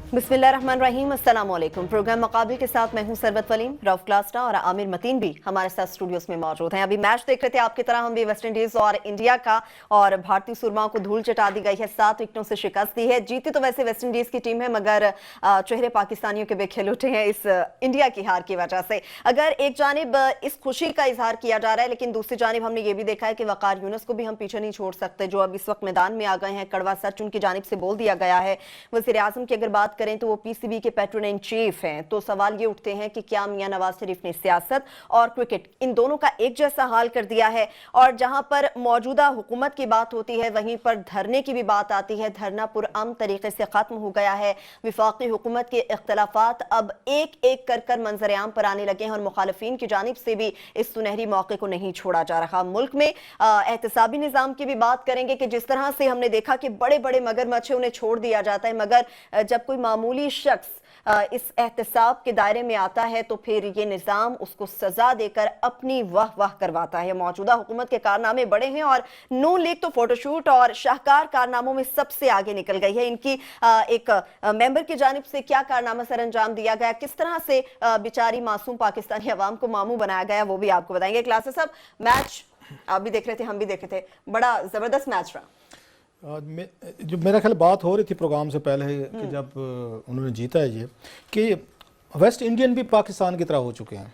बिस्मिल्लाहिर्रहमानिर्रहीम, अस्सलाम वालेकुम। प्रोग्राम मुकाबिल के साथ मैं हूं सरबत वलीम, रऊफ क्लास्टा और आमिर मतीन भी हमारे साथ स्टूडियोज में मौजूद हैं। अभी मैच देख रहे थे आपकी तरह हम भी वेस्ट इंडीज और इंडिया का, और भारतीय सुरमाओं को धूल चटा दी गई है, 7 विकेटों से शिकस्त दी है। जीती तो वैसे वेस्ट इंडीज की टीम है, मगर चेहरे पाकिस्तानियों के बेखिल उठे हैं इस इंडिया की हार की वजह से। अगर एक जानिब इस खुशी का इजहार किया जा रहा है, लेकिन दूसरी जानिब हमने ये भी देखा है कि वकार यूनुस को भी हम पीछे नहीं छोड़ सकते, जो अब इस वक्त मैदान में आ गए हैं। कड़वा सच उनकी जानिब से बोल दिया गया है। वज़ीर आज़म की अगर बात करें तो वो पीसीबी के पैट्रन इन चीफ हैं, तो सवाल ये उठते हैं कि क्या मियां नवाज शरीफ ने सियासत और क्रिकेट इन दोनों का एक जैसा हाल कर दिया है। और जहां पर मौजूदा हुकूमत की बात होती है, वहीं पर धरने की भी बात आती है। धरना पुरअमन तरीके से खत्म हो गया है। विफाकी हुकूमत के इख्तलाफात अब एक एक कर कर मंजर आम पर आने लगे हैं, और मुखालिफिन की जानिब से भी इस सुनहरी मौके को नहीं छोड़ा जा रहा। मुल्क में एहतसाबी निज़ाम की भी बात करेंगे कि जिस तरह से हमने देखा कि बड़े बड़े मगरमच्छ उन्हें छोड़ दिया जाता है, मगर जब कोई मामूली शख्स इस एहतसाब के दायरे में आता है तो फिर ये निज़ाम उसको सजा देकर अपनी वाह वाह करवाता है। मौजूदा हुकूमत के कारनामे बड़े हैं, और नून लीग तो फोटोशूट और शाहकार कारनामों में सबसे आगे निकल गई है। इनकी एक मेंबर की जानिब से क्या कारनामा सर अंजाम दिया गया, किस तरह से बेचारी मासूम पाकिस्तानी अवाम को मामू बनाया गया, वो भी आपको बताएंगे। क्लासेस साहब, मैच आप भी देख रहे थे, हम भी देख रहे थे, बड़ा जबरदस्त मैच रहा। जो मेरा ख्याल बात हो रही थी प्रोग्राम से पहले कि जब उन्होंने जीता है ये, कि वेस्ट इंडियन भी पाकिस्तान की तरह हो चुके हैं,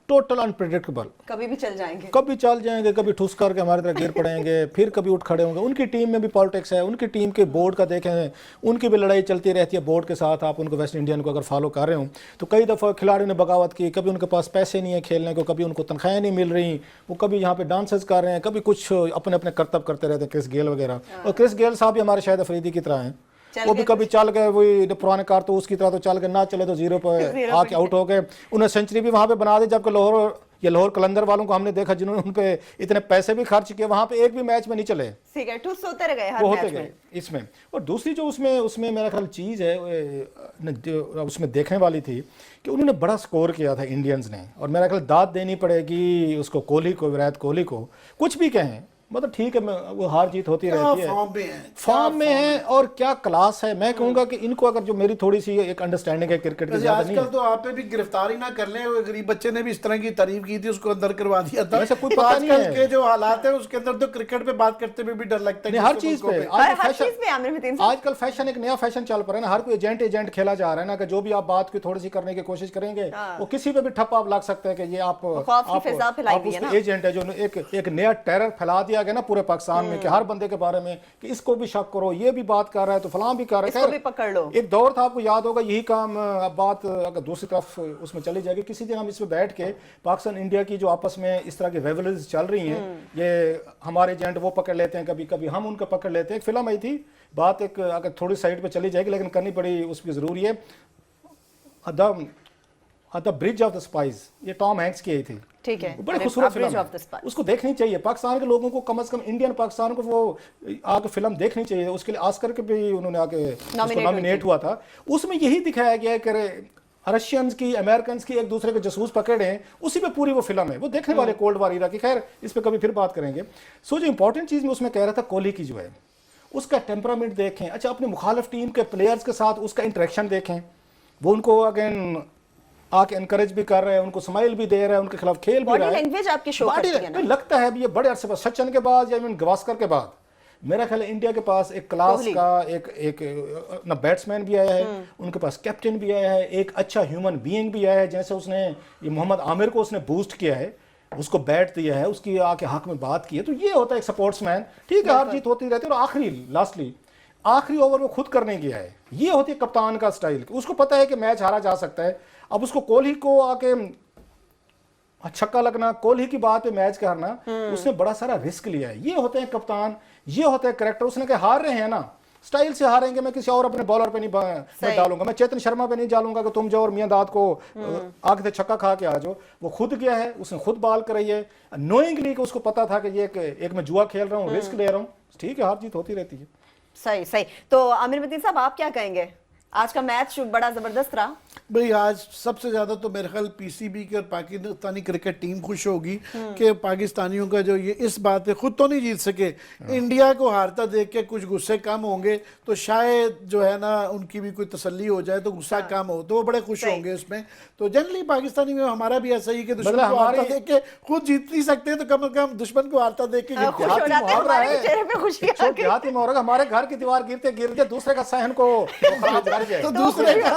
टोटल अनप्रेडिक्टेबल, कभी भी चल जाएंगे, कभी चल जाएंगे, कभी ठुस करके हमारी तरह गिर पड़ेंगे, फिर कभी उठ खड़े होंगे। उनकी टीम में भी पॉलिटिक्स है, उनकी टीम के बोर्ड का देखें, उनकी भी लड़ाई चलती रहती है बोर्ड के साथ। आप उनको वेस्ट इंडियन को अगर फॉलो कर रहे हो तो कई दफ़ा खिलाड़ियों ने बगावत की, कभी उनके पास पैसे नहीं है खेलने को, कभी उनको तनख्वाहें नहीं मिल रही, वो कभी यहाँ पे डांसेस कर रहे हैं, कभी कुछ अपने अपने करतब करते रहते हैं, क्रिस गेल वगैरह। और क्रिस गेल साहब भी हमारे शाहिद अफरीदी की तरह हैं, वो भी कभी चल गए, वही पुराने कार तो उसकी तरह तो चल गए, ना चले तो जीरो पे आके आउट हो गए। उन्हें सेंचुरी भी वहाँ पे बना दी, जबकि लाहौर कलंदर वालों को हमने देखा जिन्होंने उन पे इतने पैसे भी खर्च किए, वहाँ पे एक भी मैच में नहीं चले, वो होते गए इसमें। और दूसरी जो उसमें मेरा ख्याल चीज़ है उसमें देखने वाली थी कि उन्होंने बड़ा स्कोर किया था इंडियंस ने, और मेरा ख्याल दाद देनी पड़ेगी उसको, कोहली को, विराट कोहली को। कुछ भी कहें, मतलब ठीक है, वो हार जीत होती रहती है, फॉर्म में है, और क्या क्लास है। मैं कहूंगा कि इनको अगर जो मेरी थोड़ी सी एक अंडरस्टैंडिंग है क्रिकेट की, आजकल तो आप पे भी गिरफ्तारी ना कर लें, गरीब बच्चे ने भी इस तरह की तारीफ की थी, उसको अंदर करवा दिया था। ऐसा कोई पता नहीं है। आजकल के जो हालात है उसके अंदर तो क्रिकेट पे बात करते हुए भी डर लगता है। हर चीज पे आजकल फैशन, एक नया फैशन चल पड़ा है ना, हर कोई एजेंट खेला जा रहा है ना, कि जो भी आप बात की थोड़ी सी करने की कोशिश करेंगे वो किसी पे भी ठप्पा आप लग सकते हैं कि ये आप एजेंट है। जो एक नया टेरर फैला दिया गया ना पूरे पाकिस्तान में, कि हर बंदे के बारे में कि इसको भी शक करो, ये भी बात कर रहा है तो फलां भी कर रहा है, इसको भी पकड़ लो। एक दौर था, आपको याद होगा, यही काम। अब बात अगर दूसरी तरफ उसमें चली जाएगी, किसी दिन हम इसमें बैठ के पाकिस्तान इंडिया की जो आपस में इस तरह की रिवलरीज चल रही हैं, ये हमारे एजेंट वो पकड़ लेते हैं, कभी कभी हम उनको पकड़ लेते हैं। एक फिल्म आई थी, बात एक अगर थोड़ी साइड पे चली जाएगी लेकिन करनी बड़ी उसकी जरूरी है, the bridge of the spice, ये टॉम हैंक्स की आई थी, ठीक है, बड़ी खूबसूरत फिल्म है, उसको देखनी चाहिए। पाकिस्तान के लोगों को कम से कम, इंडियन पाकिस्तान को वो आके फिल्म देखनी चाहिए। उसके लिए ऑस्कर के भी उन्होंने आके नॉमिनेट हुआ था। उसमें यही दिखाया गया है कि रशियंस की, अमेरिकन की एक दूसरे के जासूस पकड़े हैं, उसी पे पूरी वो फिल्म है, वो देखने वाले कोल्ड वार इरा की। खैर इस पे कभी फिर बात करेंगे। सो जो इंपॉर्टेंट चीज़ मैं उसमें कह रहा था, कोहली की जो है उसका टेम्परामेंट देखें। अच्छा, अपने मुखालिफ टीम के प्लेयर्स के साथ उसका इंटरेक्शन देखें, वो उनको अगेन आके एनकरेज भी कर रहे हैं, उनको स्माइल भी दे रहे हैं, उनके खिलाफ खेल भी रहा है। लैंग्वेज आपकी शो करती है ना? लगता है ये बड़े अरसे बाद, सचिन के बाद या इवन गवास्कर के बाद, मेरा ख्याल है इंडिया के पास एक क्लास का एक ना बैट्समैन भी आया है, उनके पास कैप्टन भी आया है, एक अच्छा ह्यूमन बीइंग भी आया है। जैसे उसने ये मोहम्मद आमिर को उसने बूस्ट किया है, उसको बैट दिया है, उसकी आके हक में बात की है, तो ये होता है एक सपोर्ट्समैन। ठीक है, हार जीत होती रहती है, और आखिरी ओवर वो खुद करने गया है। ये होती है कप्तान का स्टाइल, उसको पता है कि मैच हारा जा सकता है। अब उसको कोहली को आके छक्का लगना, कोहली की बात पे मैच करना, उसने बड़ा सारा रिस्क लिया है। ये होते हैं कप्तान, ये होता है करेक्टर। उसने कहा हार रहे हैं ना, स्टाइल से हारेंगे, मैं किसी और अपने बॉलर पे नहीं डालूंगा, मैं चेतन शर्मा पे नहीं डालूंगा कि तुम जाओ और मियां दाद को आगे से छक्का खा के आ जाओ। वो खुद गया है, उसने खुद बॉल कराई है, नोइंगली कि उसको पता था कि ये एक मैं जुआ खेल रहा हूँ, रिस्क ले रहा हूँ। ठीक है, हार जीत होती रहती है। सही। तो आमिर मतीन साहब, आप क्या कहेंगे? आज का मैच बड़ा जबरदस्त रहा। भाई आज सबसे ज्यादा तो मेरे ख्याल पीसीबी की और पाकिस्तानी क्रिकेट टीम खुश होगी कि पाकिस्तानियों का जो ये इस बात पे खुद तो नहीं जीत सके, इंडिया को हारता देख के कुछ गुस्से कम होंगे तो शायद जो है ना उनकी भी कोई तसल्ली हो जाए तो गुस्सा कम हो तो वो बड़े खुश होंगे उसमें। तो जनरली पाकिस्तानी में हमारा भी ऐसा ही कि दुश्मन को हारता देख के खुद जीत नहीं सकते तो कम से कम दुश्मन को हारता देख के खुश हो जाते हैं, हमारे भी चेहरे पे खुशी आ गई। देहाती मुहावरा, हमारे घर की दीवार गिरते गिरते दूसरे का सहन को खराब कर जाए। तो दूसरे का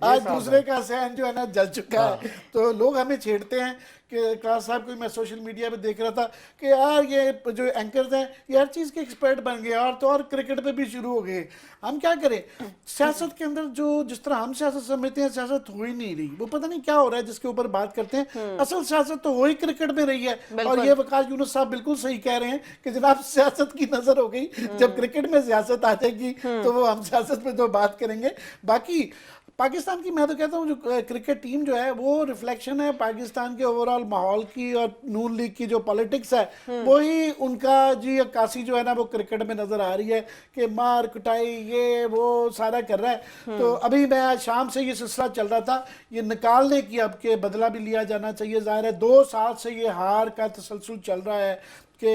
आज दूसरे का सहन जो है ना जल चुका है। तो लोग हमें छेड़ते हैं कि क्लास साहब को मैं सोशल मीडिया पे देख रहा था कि यार ये जो एंकर्स हैं ये हर चीज़ के एक्सपर्ट बन गए और तो और क्रिकेट पे भी शुरू हो गए। हम क्या करें, सियासत के अंदर जो जिस तरह हम सियासत समझते हैं सियासत हो ही नहीं रही, वो पता नहीं क्या हो रहा है जिसके ऊपर बात करते हैं। असल सियासत तो वही क्रिकेट में रही है। और ये वकास यूनुस साहब बिल्कुल सही कह रहे हैं कि जनाब सियासत की नजर हो गई, जब क्रिकेट में सियासत आ जाएगी तो वो हम सियासत पे तो बात करेंगे। बाकी पाकिस्तान की मैं तो कहता हूँ जो क्रिकेट टीम जो है वो रिफ्लेक्शन है पाकिस्तान के ओवरऑल माहौल की और नून लीग की जो पॉलिटिक्स है वही उनका जी अक्कासी जो है ना वो क्रिकेट में नजर आ रही है कि मार कुटाई ये वो सारा कर रहा है। तो अभी मैं आज शाम से ये सिलसिला चल रहा था ये निकालने की, अब के बदला भी लिया जाना चाहिए। ज़ाहिर है 2 साल से ये हार का तसलसल चल रहा है कि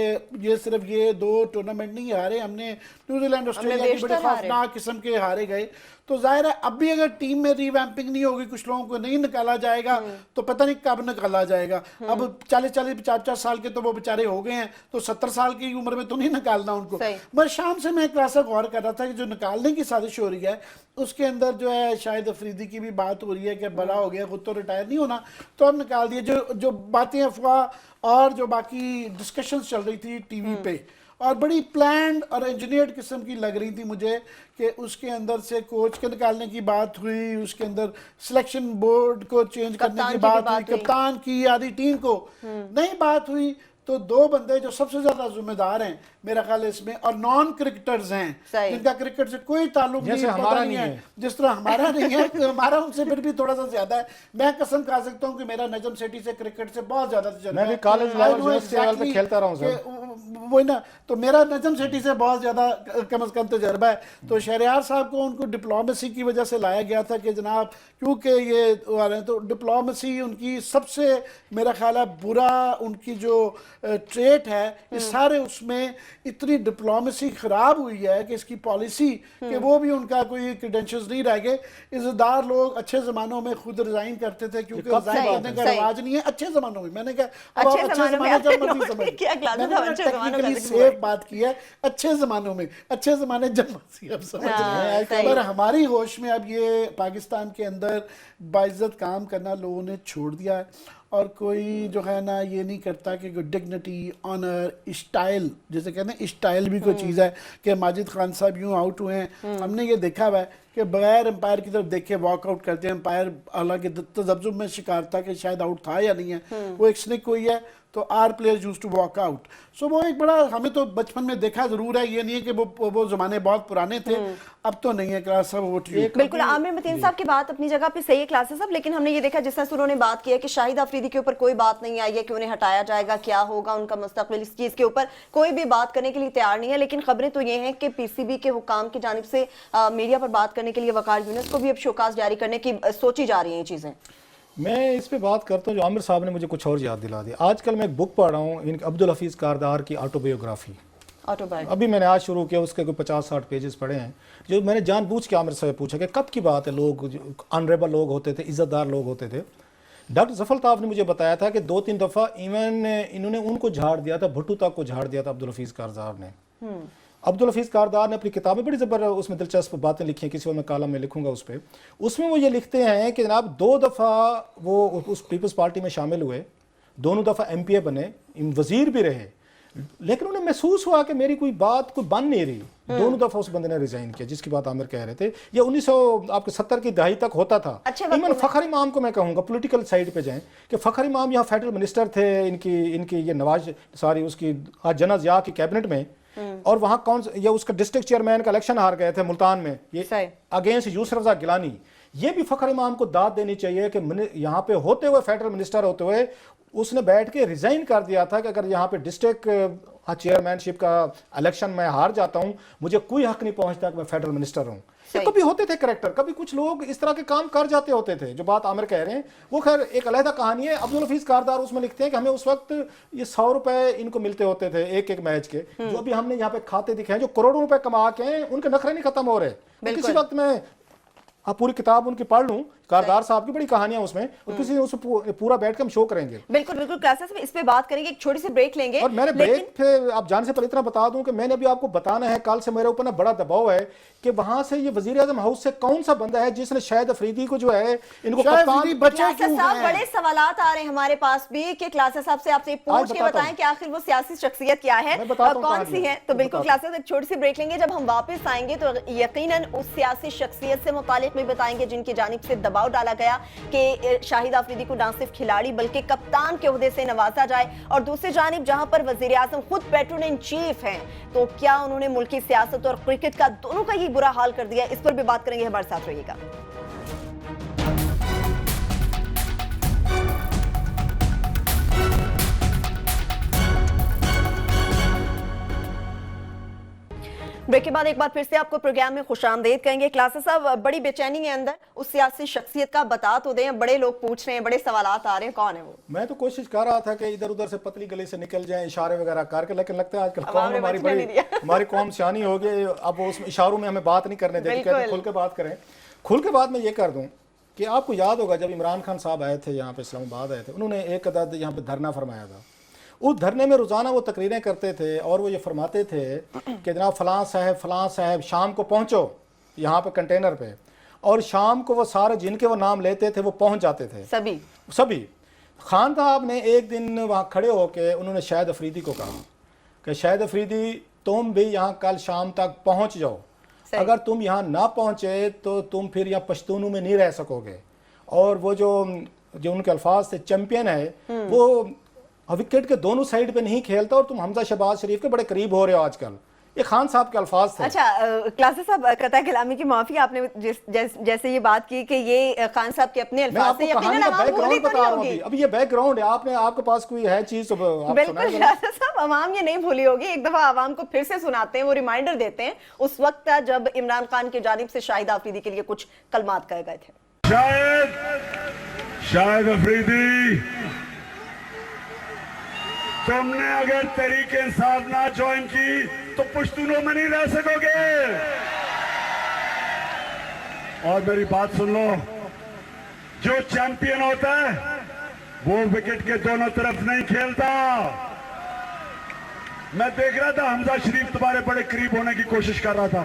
ये सिर्फ ये 2 टूर्नामेंट नहीं हारे, हमने न्यूजीलैंड ऑस्ट्रेलिया की बड़े खौफनाक किस्म के हारे गए। तो जाहिर है अब भी अगर टीम में रीवैम्पिंग नहीं होगी, कुछ लोगों को नहीं निकाला जाएगा तो पता नहीं कब निकाला जाएगा। अब 40-40 50-50 साल के तो वो बेचारे हो गए हैं, तो 70 साल की उम्र में तो नहीं निकालना उनको। बस शाम से मैं क्लास गौर कर रहा था कि जो निकालने की साजिश हो रही है उसके अंदर जो है शायद अफरीदी की भी बात हो रही है कि बड़ा हो गया खुद तो रिटायर नहीं होना तो अब निकाल दिए। जो बातें अफवाह और जो बाकी डिस्कशंस चल रही थी टीवी पे और बड़ी प्लान्ड और इंजीनियर्ड किस्म की लग रही थी मुझे कि उसके अंदर से कोच के निकालने की बात हुई, उसके अंदर सिलेक्शन बोर्ड को चेंज करने की बात हुई, कप्तान की आधी टीम को नहीं बात हुई। तो 2 बंदे जो सबसे ज्यादा जिम्मेदार हैं मेरा ख्याल है इसमें और नॉन क्रिकेटर्स हैं जिनका क्रिकेट से कोई ताल्लुक नहीं, पता नहीं है जिस तरह हमारा नहीं है हमारा उनसे फिर भी थोड़ा सा ज्यादा है। मैं कसम खा सकता हूँ कि मेरा नजम सेठी से क्रिकेट से बहुत ज्यादा मैं भी कॉलेज लेवल पे खेलता रहा हूँ वही ना, तो मेरा नजम सेठी से बहुत ज्यादा कम से कम तजर्बा है। तो शहरयार साहब को उनको डिप्लोमेसी की वजह से लाया गया था कि जनाब क्योंकि ये आ रहे हैं तो डिप्लोमेसी उनकी सबसे मेरा ख्याल है बुरा उनकी जो ट्रेट है इस सारे उसमें इतनी डिप्लोमेसी खराब हुई है कि इसकी पॉलिसी कि वो भी उनका कोई क्रेडेंशियल्स नहीं रह गए। इज्जतदार लोग अच्छे जमानों में खुद रिजाइन करते थे क्योंकि रिजाइन करने का रिवाज नहीं है अच्छे जमानों में। मैंने कहा अब अच्छे जमाने जब मर्जी समझ टेक्निकली सेफ बात की है, अच्छे जमानों में अच्छे जमाने जब मर्जी अब समझ रहे हैं। पर हमारी होश में अब ये पाकिस्तान के अंदर बाइज्जत काम करना लोगों ने छोड़ दिया है और कोई जो है ना ये नहीं करता कि डिग्निटी ऑनर स्टाइल जैसे कहते हैं स्टाइल भी कोई चीज़ है कि माजिद खान साहब यूँ आउट हुए हैं। हमने ये देखा हुआ है कि बगैर एम्पायर की तरफ देखे वॉकआउट करते हैं। एम्पायर हालांकि तजब्जुब में शिकार था कि शायद आउट था या नहीं है, वो एक स्निक हुई है तो our players used to walk out. So वो एक बड़ा हमें तो बचपन में देखा जरूर है, ये नहीं है कि वो ज़माने बहुत पुराने थे, अब तो नहीं है क्लास साहब वो ठीक। बिल्कुल आमिर मतीन साहब की बात अपनी जगह पे सही है क्लासेस साहब, लेकिन हमने ये देखा जिस तरह से उन्होंने बात की है कि शाहिद अफरीदी के ऊपर कोई बात नहीं आई है कि उन्हें हटाया जाएगा, क्या होगा उनका मुस्तकबिल, इस चीज के ऊपर कोई भी बात करने के लिए तैयार नहीं है। लेकिन खबरें तो ये हैं कि पीसीबी के हुकाम की जानिब से मीडिया पर बात करने के लिए वकार यूनुस को भी अब शोकास जारी करने की सोची जा रही है ये चीजें। मैं इस पे बात करता हूँ जो आमिर साहब ने मुझे कुछ और याद दिला दिया। आजकल मैं एक बुक पढ़ रहा हूँ अब्दुल हफीज़ कारदार की ऑटोबायोग्राफी। अभी मैंने आज शुरू किया, उसके कोई 50-60 पेजेस पढ़े हैं। जो मैंने जानबूझ के आमिर साहब से पूछा कि कब की बात है, लोग ऑनरेबल लोग होते थे, इज्जतदार लोग होते थे। डॉक्टर जफर ताफ ने मुझे बताया था कि 2-3 दफ़ा इवन इन्होंने उनको झाड़ दिया था, भुट्टो तक को झाड़ दिया था अब्दुल हफीज़ कारदार ने। अब्दुल हफीज़ कारदार ने अपनी किताबें बड़ी ज़बर उसमें दिलचस्प बातें लिखी हैं, किसी और मैं कालम में लिखूंगा उस पर। उसमें वो ये लिखते हैं कि जनाब 2 दफ़ा वो उस पीपल्स पार्टी में शामिल हुए, दोनों दफ़ा MPA बने, वज़ीर भी रहे, लेकिन उन्हें महसूस हुआ कि मेरी कोई बात कोई बन नहीं रही। दोनों दफ़ा उस बंदे ने रिजाइन किया, जिसकी बात आमिर कह रहे थे। ये 1970 की दहाई तक होता था। इवन फ़खर इमाम को मैं कहूँगा पोलिटिकल साइड पे जाएं कि फ़खर इमाम यहाँ फेडरल मिनिस्टर थे, इनकी ये नवाज उसकी आज जना ज़िया की कैबिनेट में, और वहाँ ये उसका डिस्ट्रिक्ट चेयरमैन का इलेक्शन हार गए थे मुल्तान में, ये अगेंस्ट यूसुफ रज़ा गिलानी। یہ بھی فخر امام کو داد دینی چاہیے کہ یہاں پہ ہوتے ہوئے فیڈرل منسٹر ہوتے ہوئے اس نے بیٹھ کے ریزائن کر دیا تھا کہ اگر یہاں پہ ڈسٹرکٹ چیئرمین شپ کا الیکشن میں ہار جاتا ہوں مجھے کوئی حق نہیں پہنچتا کہ میں فیڈرل منسٹر ہوں. کبھی ہوتے تھے کریکٹر, کبھی کچھ لوگ اس طرح کے کام کر جاتے ہوتے تھے. جو بات عامر کہہ رہے ہیں وہ خیر ایک علیحدہ کہانی ہے. عبدالحفیظ کاردار اس میں لکھتے ہیں کہ ہمیں اس وقت یہ 100 روپے ان کو ملتے ہوتے تھے ایک ایک میچ کے, جو ابھی ہم نے یہاں پہ کھاتے دکھائے جو کروڑوں روپے کما کے ہیں ان کے نخرے نہیں ختم ہو رہے. کسی وقت میں آپ پوری کتاب ان کی پڑھ لوں, کاردار صاحب کی بڑی کہانیاں اس میں, اور کسی اس پورا بیٹھ کے ہم شو کریں گے. بالکل بالکل کلاسز میں اس پہ بات کریں گے, ایک چھوٹی سی بریک لیں گے. اور میں نے بریک پہ آپ جانے سے پہلے اتنا بتا دوں کہ میں نے ابھی آپ کو بتانا ہے, کل سے میرے اوپر نا بڑا دباؤ ہے کہ وہاں سے یہ وزیر اعظم ہاؤس سے کون سا بندہ ہے جس نے شاہد افریدی کو جو ہے ان کو کپتان. کلاسز صاحب بڑے سوالات آ رہے ہیں ہمارے پاس بھی کہ کلاسز صاحب سے آپ سے پوچھ کے بتائیں کہ آخر وہ سیاسی شخصیت کیا ہے, کون سی ہے. تو بالکل کلاسز ایک چھوٹی سی بریک لیں گے. جب ہم واپس آئیں گے تو یقیناً اس سیاسی شخصیت سے متعلق بھی بتائیں گے جن کی جانب سے دباؤ ڈالا گیا کہ شاہد افریدی کو نہ صرف کھلاڑی بلکہ کپتان کے عہدے سے نوازا جائے, اور دوسری جانب جہاں پر وزیر اعظم خود پیٹرن ان چیف ہیں تو کیا انہوں نے ملکی سیاست اور کرکٹ کا دونوں کا ہی برا حال کر دیا. اس پر بھی بات کریں گے, ہمارے ساتھ رہیے گا. بریک کے بعد ایک بار پھر سے آپ کو پروگرام میں خوش آمدید کہیں گے. کلاسز صاحب بڑی بے چینی ہے اندر, اس سیاسی شخصیت کا بتا تو دیں, بڑے لوگ پوچھ رہے ہیں, بڑے سوالات آ رہے ہیں, کون ہے وہ؟ میں تو کوشش کر رہا تھا کہ ادھر ادھر سے پتلی گلی سے نکل جائیں اشارے وغیرہ کر کے, لیکن لگتا ہے آج کل قوم ہماری بڑی ہماری قوم سیانی ہو گئی, اب اس اشاروں میں ہمیں بات نہیں کرنے دیتی, کہتے کھل کے بات کریں. کھل کے بات میں یہ کر دوں کہ آپ کو یاد ہوگا جب عمران خان صاحب آئے تھے یہاں پہ اسلام آباد آئے تھے, انہوں نے ایک عدد یہاں پہ دھرنا فرمایا تھا. اس دھرنے میں روزانہ وہ تقریریں کرتے تھے اور وہ یہ فرماتے تھے کہ جناب فلاں صاحب شام کو پہنچو یہاں پہ کنٹینر پہ, اور شام کو وہ سارے جن کے وہ نام لیتے تھے وہ پہنچ جاتے تھے سبھی. خان صاحب نے ایک دن وہاں کھڑے ہو کے انہوں نے شاہد افریدی کو کہا کہ شاہد افریدی تم بھی یہاں کل شام تک پہنچ جاؤ, اگر تم یہاں نہ پہنچے تو تم پھر یہاں پشتونوں میں نہیں رہ سکو گے. اور وہ جو ان کے الفاظ سے چیمپئن ہے وہ وکٹ کے دونوں سائیڈ پہ نہیں کھیلتا, اور تم حمزہ شہباز شریف کے بڑے قریب ہو رہے ہو آج کل. یہ خان صاحب کے الفاظ تھے. اچھا کلاسز صاحب قطع کلامی کی معافی, آپ نے جیسے یہ بات کی کہ یہ خان صاحب کے اپنے الفاظ سے, یقیناً عوام بھولی تو نہیں ہوگی. اب یہ بیک گراؤنڈ ہے, آپ کے پاس کوئی ہے چیز تو بالکل کلاسز صاحب عوام یہ نہیں بھولی ہوگی. ایک دفعہ عوام کو پھر سے سناتے ہیں, وہ ریمائنڈر دیتے ہیں اس وقت جب عمران خان کی جانب سے شاہد افریدی کے لیے کچھ کلمات کہے گئے تھے. شاہد افریدی, تم نے اگر تحریک انصاف نہ جوائن کی تو پشتونوں میں نہیں رہ سکو گے. اور میری بات سن لو, جو چیمپئن ہوتا ہے وہ وکٹ کے دونوں طرف نہیں کھیلتا. میں دیکھ رہا تھا حمزہ شریف تمہارے بڑے قریب ہونے کی کوشش کر رہا تھا.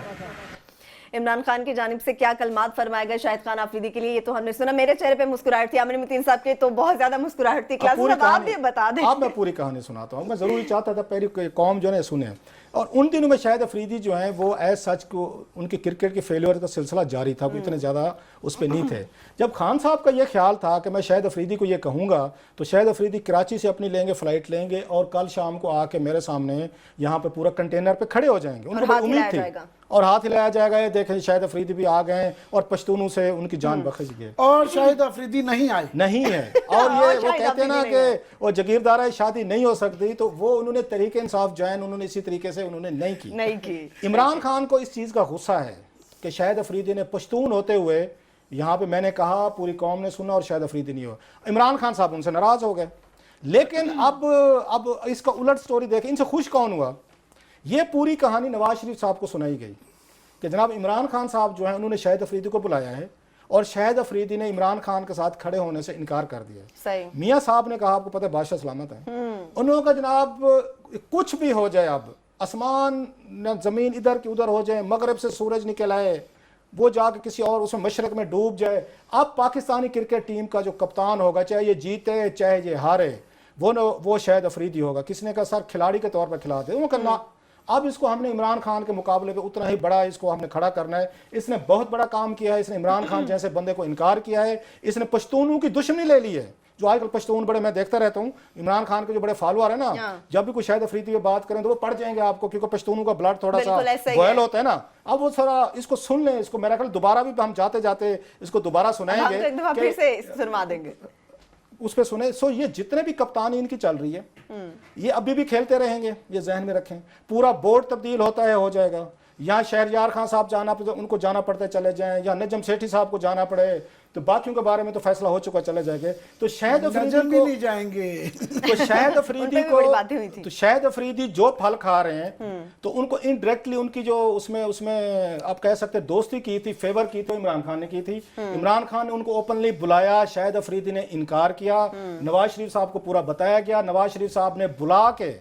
عمران خان کی جانب سے کیا کلمات فرمائے گئے شاہد خان افریدی کے لیے, یہ تو ہم نے سنا. میرے چہرے پہ مسکراہٹ تھی, عامر متین صاحب کے تو بہت زیادہ مسکراہٹ تھی. کلاسز آپ بھی بتا دیں. اب میں پوری کہانی سناتا ہوں. میں ضروری چاہتا تھا پہلی قوم جو ہے سنیں. اور ان دنوں میں شاہد افریدی جو ہیں وہ ایز سچ کو ان کی کرکٹ کی فیلیور کا سلسلہ جاری تھا, اتنے زیادہ اس پہ نہیں تھے. جب خان صاحب کا یہ خیال تھا کہ میں شاہد افریدی کو یہ کہوں گا تو شاہد افریدی کراچی سے اپنی لیں گے, فلائٹ لیں گے, اور کل شام کو آ کے میرے سامنے یہاں پہ پورا کنٹینر پہ کھڑے ہو جائیں گے. ان کو امید تھی اور ہاتھ ہلایا جائے گا, یہ دیکھیں شاہد افریدی بھی آ گئے اور پشتونوں سے ان کی جان بخش گئے. اور شاہد افریدی نہیں آئے, نہیں ہے. اور یہ وہ کہتے ہیں نا کہ وہ جگیردارہ شادی نہیں ہو سکتی, تو وہ انہوں نے تحریک انصاف جوائن انہوں نے اسی طریقے سے انہوں نے نہیں کی. عمران خان کو اس چیز کا غصہ ہے کہ شاہد افریدی نے پشتون ہوتے ہوئے یہاں پہ, میں نے کہا پوری قوم نے سنا اور شاہد افریدی نہیں ہو. عمران خان صاحب ان سے ناراض ہو گئے. لیکن اب اس کا الٹ سٹوری دیکھیں, ان سے خوش کون ہوا؟ یہ پوری کہانی نواز شریف صاحب کو سنائی گئی کہ جناب عمران خان صاحب جو ہیں انہوں نے شاہد افریدی کو بلایا ہے, اور شاہد افریدی نے عمران خان کے ساتھ کھڑے ہونے سے انکار کر دیا. میاں صاحب نے کہا, آپ کو پتہ ہے بادشاہ سلامت ہے, انہوں کا جناب کچھ بھی ہو جائے, اب آسمان زمین ادھر کی ادھر ہو جائے, مغرب سے سورج نکل آئے, وہ جا کے کسی اور اس میں مشرق میں ڈوب جائے, اب پاکستانی کرکٹ ٹیم کا جو کپتان ہوگا, چاہے یہ جیتے چاہے یہ ہارے, وہ شاہد افریدی ہوگا. کس نے کہا سر کھلاڑی کے طور پر کھلا دے, وہ کہنا اب اس کو ہم نے عمران خان کے مقابلے پہ اتنا ہی بڑا اس کو ہم نے کھڑا کرنا ہے. اس نے بہت بڑا کام کیا ہے, اس نے عمران خان جیسے بندے کو انکار کیا ہے, اس نے پشتونوں کی دشمنی لے لی ہے. जो आजकल पश्तून बड़े मैं देखता रहता हूँ, इमरान खान के जो बड़े फॉलोअर है ना, जब भी कोई शाहिद अफरीदी की बात करें तो वो पढ़ जाएंगे आपको, क्योंकि पश्तूनों का ब्लड थोड़ा सा बॉयल होता है ना। अब वो थोड़ा इसको सुन लें, इसको मेरा ख्याल दोबारा भी हम जाते जाते इसको दोबारा सुनाएंगे, फिर से सुनवा देंगे उस पे सुने। सो ये जितने भी कप्तानी इनकी चल रही है ये अभी भी खेलते रहेंगे, ये जहन में रखें। पूरा बोर्ड तब्दील होता है हो जाएगा, यहाँ शहरयार खान साहब जाना उनको जाना पड़ता है चले जाएं, या नजम सेठी साहब को जाना पड़े, तो बाकियों के बारे में तो फैसला हो चुका चले जाएंगे। तो शाहिद अफरीदी को नहीं जाएंगे तो शाहिद अफरीदी को तो शाहिद अफरीदी जो फल खा रहे हैं तो उनको इनडायरेक्टली उनकी जो उसमें आप कह सकते दोस्ती की थी, फेवर की तो इमरान खान ने की थी। इमरान खान ने उनको ओपनली बुलाया, शाहिद अफरीदी ने इनकार किया, नवाज शरीफ साहब को पूरा बताया गया, नवाज शरीफ साहब ने बुला के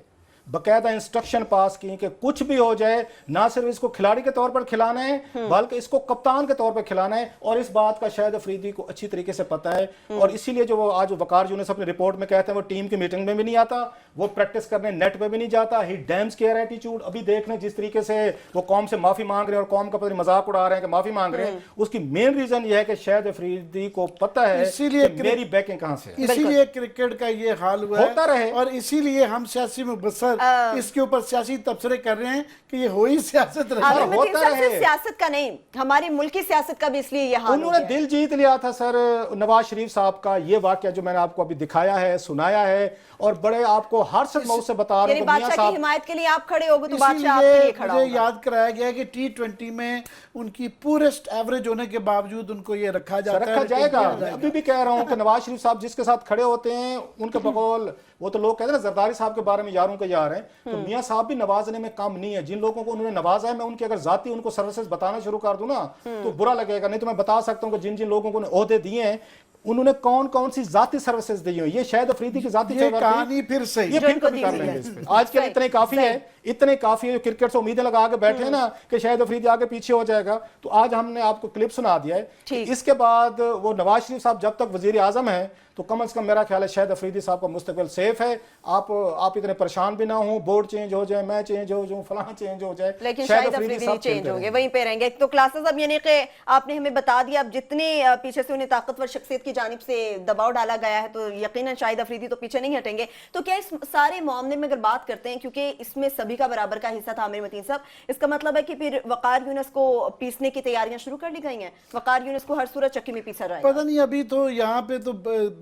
बकायदा इंस्ट्रक्शन पास की कि कुछ भी हो जाए ना सिर्फ इसको खिलाड़ी के तौर पर खिलाना है बल्कि इसको कप्तान के तौर पर खिलाना है, और इस बात का शाहिद अफरीदी को अच्छी तरीके से पता है। और इसीलिए जो वो आज वकार यूनुस अपनी रिपोर्ट में कहते हैं वो टीम की मीटिंग में भी नहीं आता, वो प्रैक्टिस करने नेट पे भी नहीं जाता, ही डैम्स केयर एटीट्यूड। अभी देख लें जिस तरीके से वो कौम से माफी मांग रहे हैं और कौम का पता नहीं मजाक उड़ा रहे हैं कि माफी मांग रहे हैं, उसकी मेन रीजन ये है कि शाहिद अफरीदी को पता है इसीलिए मेरी बैकिंग कहां से है। इसीलिए क्रिकेट का ये हाल हुआ होता रहे, है, और इसीलिए हम सियासी मुबस्सर इसके ऊपर सियासी तबसरे कर रहे हैं कि ये हो ही सियासत सियासत का नहीं, हमारी मुल्क की सियासत का भी इसलिए ये हाल उन्होंने दिल जीत लिया था सर नवाज शरीफ साहब का। ये वाकया जो मैंने आपको अभी दिखाया है, सुनाया है, और बड़े आपको हर मौत से बता रहे हैं बादशाह की हिमायत के लिए आप खड़े होगे तो बादशाह आपके लिए खड़ा होगा। मुझे याद कराया गया कि T20 में उनकी पूरेस्ट एवरेज होने के बावजूद उनको ये रखा जाएगा। अभी भी कह रहा हूं कि नवाज शरीफ साहब जिसके साथ खड़े होते हैं उनके बकौल वो तो लोग कहते हैं ना जरदारी साहब के बारे में यारों के यार हैं, तो मियां साहब भी नवाजने में कम नहीं है। जिन लोगों को उन्होंने नवाजा है, मैं उनकी अगर जाती उनको सर्विसेज बताना शुरू कर दूं ना तो बुरा लगेगा, नहीं तो मैं बता सकता हूं कि जिन जिन लोगों को ओहदे दिए हैं उन्होंने कौन कौन सी जाती सर्विसेज दी हुई। ये शाहिद अफरीदी की जाती कहानी फिर से ये फिर कभी कर लेंगे इस पे। आज के लिए इतने काफी है, इतने काफी है। जो क्रिकेट से उम्मीदें लगा के बैठे हैं ना कि शाहिद अफरीदी आगे पीछे हो जाएगा, तो आज हमने आपको क्लिप सुना दिया है। इसके बाद वो नवाज शरीफ साहब जब तक वजीर आजम है तो कम से कम मेरा ख्याल है शाहिद अफरीदी साहब का मुस्तकबिल सेफ है। आप इतने परेशान भी ना हो, बोर्ड चेंज हो जाए, मैं चेंज हो जाऊं, फलां चेंज हो जाए, लेकिन शाहिद अफरीदी नहीं चेंज होंगे, वहीं पे रहेंगे। तो क्लासेस अब यानी कि आपने हमें बता दिया, अब जितने पीछे से उन्हें ताकतवर शख्सियत की जानिब से दबाव डाला गया है तो यकीनन शाहिद अफरीदी तो पीछे नहीं हटेंगे। तो क्या इस सारे मामले में अगर बात करते हैं, क्योंकि इसमें सभी का बराबर का हिस्सा था आमिर मतीन साहब, इसका मतलब है कि फिर वकार यूनुस को पीसने की तैयारियां शुरू कर ली गई हैं, वकार यूनुस को हर सूरत चक्की में पीसा जाएगा। पता नहीं, अभी तो यहाँ पे तो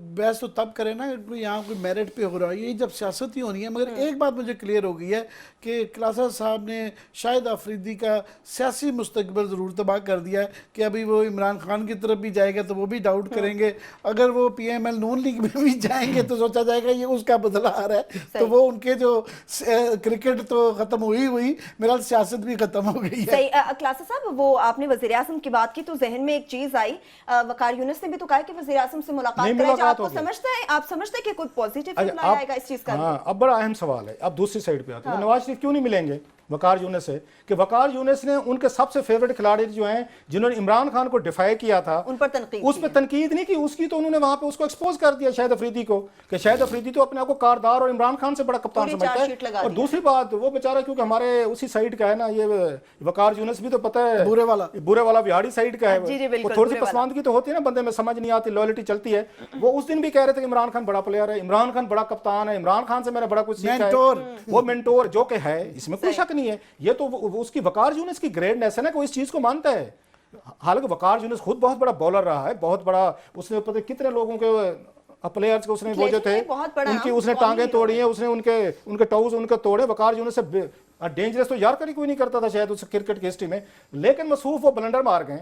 बहस तो तब ना यहाँ कोई मेरिट पे हो रहा है, ये जब सियासत ही होनी है। मगर एक बात मुझे क्लियर हो गई है कि क्लासा साहब ने शाहिद अफरीदी का सियासी मुस्तकबिल ज़रूर तबाह कर दिया है कि अभी वो इमरान खान की तरफ भी जाएगा तो वो भी डाउट करेंगे, अगर वो PML नून लीग में भी जाएंगे तो सोचा जाएगा ये उसका बदला आ रहा है, तो वो उनके जो क्रिकेट तो ख़त्म हुई मेरा सियासत भी ख़त्म हो गई है। क्लासा साहब, वो आपने वज़ीर आज़म की बात की तो जहन में एक चीज़ आई, वकार यूनुस ने भी तो कहा कि वज़ीर आज़म से मुलाकात कराई, आपको आप समझते हैं कि कोई पॉजिटिव रिप्लाई आएगा इस चीज का? हाँ, अब बड़ा अहम सवाल है। अब दूसरी साइड पे आते हैं, नवाज शरीफ क्यों नहीं मिलेंगे वकार यूनुस से? कि वकार यूनुस ने उनके सबसे फेवरेट खिलाड़ी जो हैं जिन्होंने इमरान खान को डिफाई किया था, उन पर तनकीद, उस पर तनकीद नहीं की, उसकी तो उन्होंने वहां पे उसको एक्सपोज कर दिया शाहिद अफरीदी को, कि शाहिद अफरीदी तो अपने आप को कारदार और इमरान खान से बड़ा कप्तान समझता है। और दूसरी बात, वो बेचारा क्योंकि हमारे उसी साइड का है ना, ये वकार यूनुस भी तो पता है बुरे वाला बिहाड़ी साइड का है, वो थोड़ी सी पसंदगी तो होती है ना बंदे में, समझ नहीं आती, लॉयल्टी चलती है। वो उस दिन भी कह रहे थे कि इमरान खान बड़ा प्लेयर है, इमरान खान बड़ा कप्तान है, इमरान खान से मेरा बड़ा कुछ सीखा है, वो मेंटोर जो कि है, इसमें कोई शक नहीं है। ये तो उसकी वकार यूनुस की ग्रेटनेस है ना कि वो इस चीज को मानता है। हालांकि वकार यूनुस खुद बहुत बड़ा बॉलर रहा है, बहुत बड़ा, उसने पता कितने लोगों के प्लेयर्स को उसने वो जो थे उनकी उसने टांगें तोड़ी हैं, उसने उनके टोज उनके तोड़े। वकार यूनुस से डेंजरस तो यार कभी कोई नहीं करता था शायद उस क्रिकेट की हिस्ट्री में, लेकिन मसूफ वो ब्लंडर मार गए।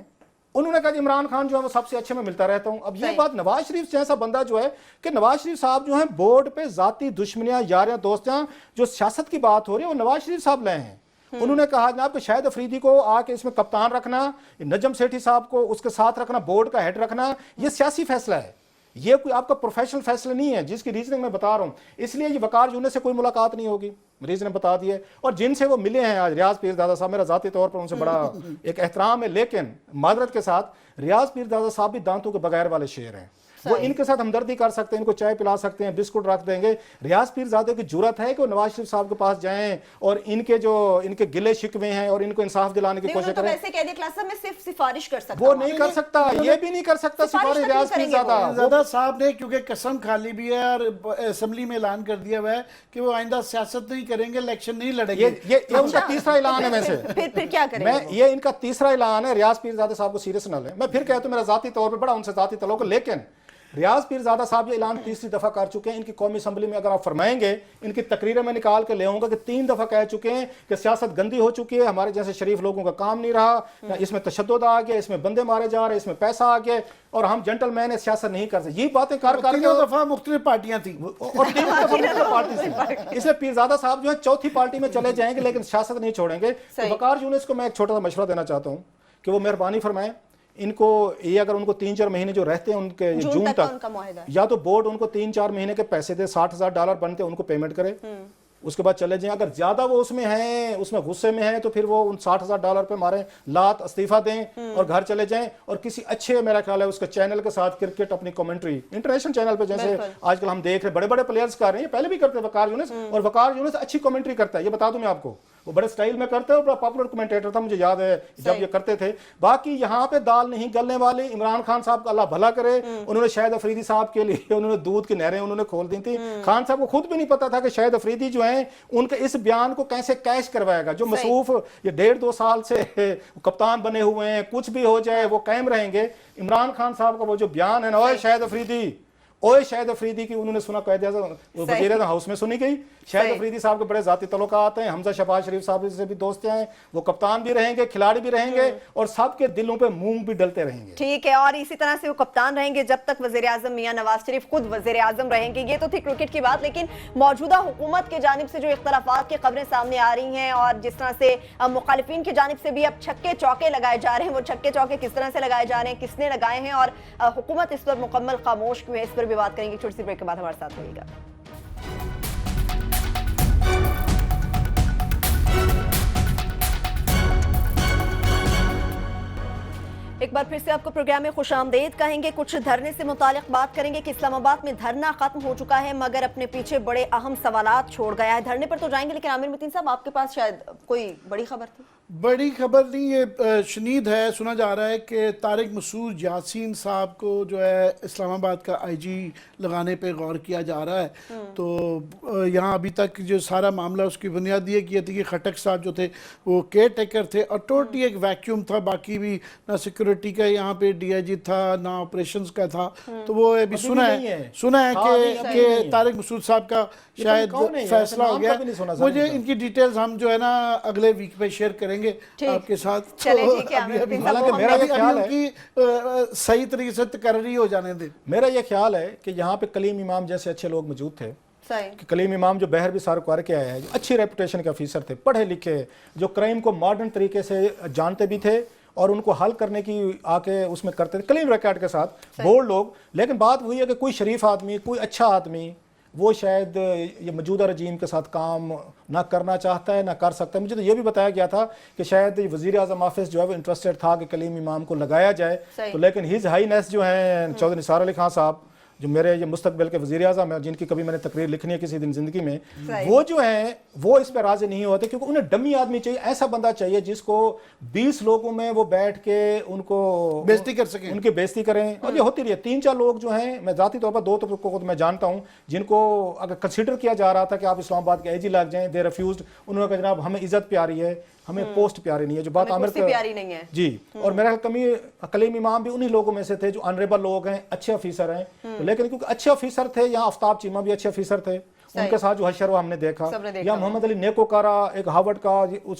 उन्होंने कहा कि इमरान खान जो है वो सबसे अच्छे में मिलता रहता हूं। अब ये बात नवाज शरीफ जैसा बंदा जो है कि नवाज शरीफ साहब जो है बोर्ड पे जाती दुश्मनियां, यारियां, दोस्तियां, जो सियासत की बात हो रही है वो नवाज शरीफ साहब लाए हैं। उन्होंने कहा जनाब कि शाहिद अफरीदी को आके इसमें कप्तान रखना, नजम सेठी साहब को उसके साथ रखना, बोर्ड का हेड रखना, ये सियासी फैसला है, ये कोई आपका प्रोफेशनल फैसला नहीं है, जिसकी रीजनिंग मैं बता रहा हूं। इसलिए ये वकार यूनुस से कोई मुलाकात नहीं होगी, रीजन बता दिए। और जिनसे वो मिले हैं आज, रियाज पीरजादा साहब, मेरा जाती तौर पर उनसे बड़ा एक एहतराम है, लेकिन मादरत के साथ रियाज पीरजादा साहब भी दांतों के बगैर वाले शेर हैं। वो इनके साथ हमदर्दी कर सकते हैं, इनको चाय पिला सकते हैं, बिस्कुट रख देंगे। रियाज पीरजादे की जुर्रत है कि वो नवाज शरीफ साहब के पास जाएं और इनके गिले शिकवे हैं और इनको इंसाफ दिलाने की कोशिश करें? वैसे कह दिया क्लास में सिर्फ सिफारिश कर सकता वो नहीं कर सकता, ये भी नहीं कर सकता सिफारिश रियाज पीरजादा साहब ने, क्योंकि कसम खा ली भी है और असेंबली में ऐलान कर दिया हुआ है कि वो आइंदा सियासत नहीं करेंगे, इलेक्शन नहीं लड़ेंगे। ये उनका तीसरा ऐलान है। वैसे फिर क्या करेंगे? मैं ये इनका तीसरा ऐलान है। रियाज पीरजादा साहब को सीरियस न लें। मैं फिर कहता हूं मेरा जाती तौर पे बड़ा उनसे जाती तल्लुक, लेकिन रियाज पीरजादा साहब ये ऐलान तीसरी दफा कर चुके हैं। इनकी कौमी असम्बली में अगर आप फरमाएंगे, इनकी तकरीरें में निकाल के ले आऊंगा कि 3 दफा कह चुके हैं कि सियासत गंदी हो चुकी है, हमारे जैसे शरीफ लोगों का काम नहीं रहा, इसमें तशद्दुद आ गया, इसमें बंदे मारे जा रहे, इसमें पैसा आ गया और हम जेंटलमैन है, सियासत नहीं कर सकते। ये बातें कर कर तीनों दफा मुख्तलिफ पार्टियां थी और 3 दफा मुख्तलिफ पार्टी थी। इसलिए पीरजादा साहब जो है चौथी पार्टी में चले जाएंगे लेकिन सियासत नहीं छोड़ेंगे। तो वकार यूनिस को मैं एक छोटा सा मशवरा देना चाहता हूँ कि वो मेहरबानी फरमाएं, इनको ये अगर उनको 3-4 महीने जो रहते हैं उनके जून तक, या तो बोर्ड उनको 3-4 महीने के पैसे दे, $60,000 बनते हैं, उनको पेमेंट करे, उसके बाद चले जाएं। अगर ज्यादा वो उसमें हैं, उसमें गुस्से में हैं, तो फिर वो उन $60,000 पे मारे लात, इस्तीफा दें और घर चले जाएं और किसी अच्छे, मेरा ख्याल है उसके चैनल के साथ क्रिकेट अपनी कमेंट्री इंटरनेशनल चैनल पे, जैसे आजकल हम देख रहे बड़े बड़े प्लेयर्स कर रहे हैं, पहले भी करते हैं वकार यूनिस, और वकार यूनिस अच्छी कमेंट्री करता है, ये बता दूं मैं आपको, वो बड़े स्टाइल में करते हैं और बड़ा पॉपुलर कमेंटेटर था, मुझे याद है जब ये करते थे। बाकी यहाँ पे दाल नहीं गलने वाली। इमरान खान साहब का अल्लाह भला करे, उन्होंने शाहिद अफरीदी साहब के लिए उन्होंने दूध की नहरें उन्होंने खोल दी थी। खान साहब को खुद भी नहीं पता था कि शाहिद अफरीदी जो हैं उनके इस बयान को कैसे कैश करवाएगा। जो मसूफ ये 1.5-2 साल से कप्तान बने हुए हैं, कुछ भी हो जाए वो कायम रहेंगे। इमरान खान साहब का वो जो बयान है ना, ओए शाहिद अफरीदी की उन्होंने सुना, वज़ीर हाउस में सुनी गई। शाहिद अफरीदी साहब के बड़े जाती तल्लुकात हैं, हमजा शहबाज शरीफ साहब से भी दोस्त हैं, वो कप्तान भी रहेंगे, खिलाड़ी भी रहेंगे और सबके दिलों पे मूंग भी डलते रहेंगे। ठीक है, और इसी तरह से वो कप्तान रहेंगे जब तक वज़ीर आज़म मियां नवाज शरीफ खुद वज़ीर आज़म रहेंगे। ये तो थी क्रिकेट की बात, लेकिन मौजूदा हुकूमत के जानिब से जो इख्तलाफात की खबरें सामने आ रही हैं और जिस तरह से मुखालिफिन की जानिब से भी अब छक्के चौके लगाए जा रहे हैं, वो छक्के चौके किस तरह से लगाए जा रहे हैं, किसने लगाए हैं और हुकूमत इस पर मुकम्मल खामोश क्यों है, इस पर भी बात करेंगे। छोटी सी ब्रेक के बाद हमारे साथ रहिएगा। एक बार फिर से आपको प्रोग्राम में खुशामदीद कहेंगे। कुछ धरने से मुतालिक बात करेंगे कि इस्लामाबाद में धरना खत्म हो चुका है मगर अपने पीछे बड़े अहम सवालात छोड़ गया है। धरने पर तो जाएंगे, लेकिन आमिर मतीन साहब आपके पास शायद कोई बड़ी खबर थी। बड़ी खबर नहीं, ये शनीद है। सुना जा रहा है कि तारिक मसूद यासीन साहब को जो है इस्लामाबाद का आईजी लगाने पे गौर किया जा रहा है। तो यहाँ अभी तक जो सारा मामला उसकी बुनियाद ये की थी कि खटक साहब जो थे वो केयर टेकर थे और टोटली एक वैक्यूम था, बाकी भी ना सिक्योरिटी का यहाँ पे डीआईजी था ना ऑपरेशंस का था। तो वो अभी सुना है कि तारिक मसूद साहब का शायद फैसला हो गया। मुझे इनकी डिटेल्स हम जो है ना अगले वीक पे शेयर करेंगे आपके साथ। हालांकि मेरा ये ख्याल है कि सही तरीके से तकर्री हो जाने दे। मेरा ये ख्याल है कि यहाँ पे कलीम इमाम जैसे अच्छे लोग मौजूद थे कि कलीम इमाम जो बहर भी सार करके आए हैं, जो अच्छी रेपुटेशन के ऑफिसर थे, पढ़े लिखे, जो क्राइम को मॉडर्न तरीके से जानते भी थे और उनको हल करने की आके उसमें करते थे, क्लीन रिकॉर्ड के साथ बोल्ड लोग। लेकिन बात वही है कि कोई शरीफ आदमी, कोई अच्छा आदमी वो शायद ये मौजूदा रजीम के साथ काम ना करना चाहता है ना कर सकता है। मुझे तो ये भी बताया गया था कि शायद वज़ीर आज़म ऑफिस जो है वो इंटरेस्टेड था कि कलीम इमाम को लगाया जाए। तो लेकिन हिज हाईनेस जो है चौधरी निसार अली खान साहब, जो मेरे ये मुस्तकबिल के वज़ीर आज़म है, जिनकी कभी मैंने तकरीर लिखनी है किसी दिन ज़िंदगी में, वो जो है वो इस पर राज़ी नहीं होते क्योंकि उन्हें डमी आदमी चाहिए, ऐसा बंदा चाहिए जिसको 20 लोगों में वो बैठ के उनको बेइज्जती कर सकें, उनकी बेइज्जती करें। और ये होती रही है। 3-4 लोग जो हैं, मैं ज़ाती तौर पर 2 को मैं जानता हूँ जिनको अगर कंसिडर किया जा रहा था कि आप इस्लामाबाद के एजी लग जाएं, दे रिफ्यूज्ड। उन्होंने कहा जनाब हमें इज्जत प्यारी है, हमें पोस्ट प्यारी नहीं है, जो बात आमिर प्यारी नहीं है जी। और मेरा कलीम इमाम भी उन्हीं लोगों में से थे जो ऑनरेबल लोग हैं, अच्छे ऑफिसर हैं। तो लेकिन क्योंकि अच्छे ऑफिसर थे, यहाँ आफ्ताब चीमा भी अच्छे ऑफिसर थे, उनके साथ जो हशर वो हमने देखा। या मोहम्मद अली नेकोकारा, एक हार्वर्ड का,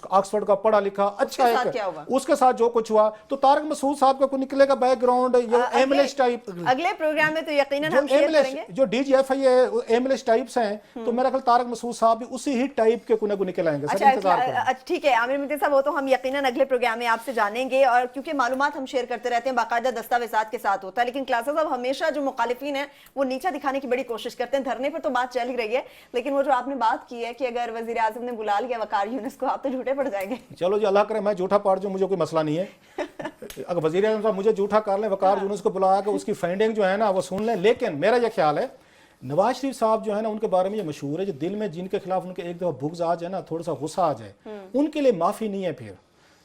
ऑक्सफोर्ड का पढ़ा लिखा अच्छा है, उसके साथ जो कुछ हुआ। तो तारिक मसूद साहब का निकलेगा बैकग्राउंड एमएलएस टाइप। अगले प्रोग्राम में तो यकीनन हम शेयर करेंगे। जो डीजीएफआई है एमएलएस टाइप्स हैं, तो मेरा ख्याल तारिक मसूद साहब भी उसी ही टाइप के कुछ निकल आएंगे। अच्छा ठीक है आमिर मतीन साहब, वो तो हम यकीनन अगले प्रोग्राम में आपसे जानेंगे। और क्योंकि मालूमात हम शेयर करते रहते हैं, बाकायदा दस्तावेज़ात के साथ होता है, लेकिन क्लासेस अब हमेशा जो मुखालिफिन है वो नीचा दिखाने की बड़ी कोशिश करते हैं। धरने पर तो बात चल ही रही है, لیکن وہ جو آپ نے بات کی ہے کہ اگر وزیر اعظم نے بلا لیا وقار یونس کو آپ تو جھوٹے پڑ جائیں گے. چلو جی اللہ کرے میں جھوٹا پڑ جاؤں, مجھے کوئی مسئلہ نہیں ہے. اگر وزیر اعظم صاحب مجھے جھوٹا کر لیں, وقار یونس کو بلا کے اس کی فائنڈنگ جو ہے نا وہ سن لیں. لیکن میرا یہ خیال ہے نواز شریف صاحب جو ہے نا ان کے بارے میں یہ مشہور ہے, جو دل میں جن کے خلاف ان کے ایک دفعہ بغض آ جائے نا, تھوڑا سا غصہ آ جائے, ان کے لیے معافی نہیں ہے پھر.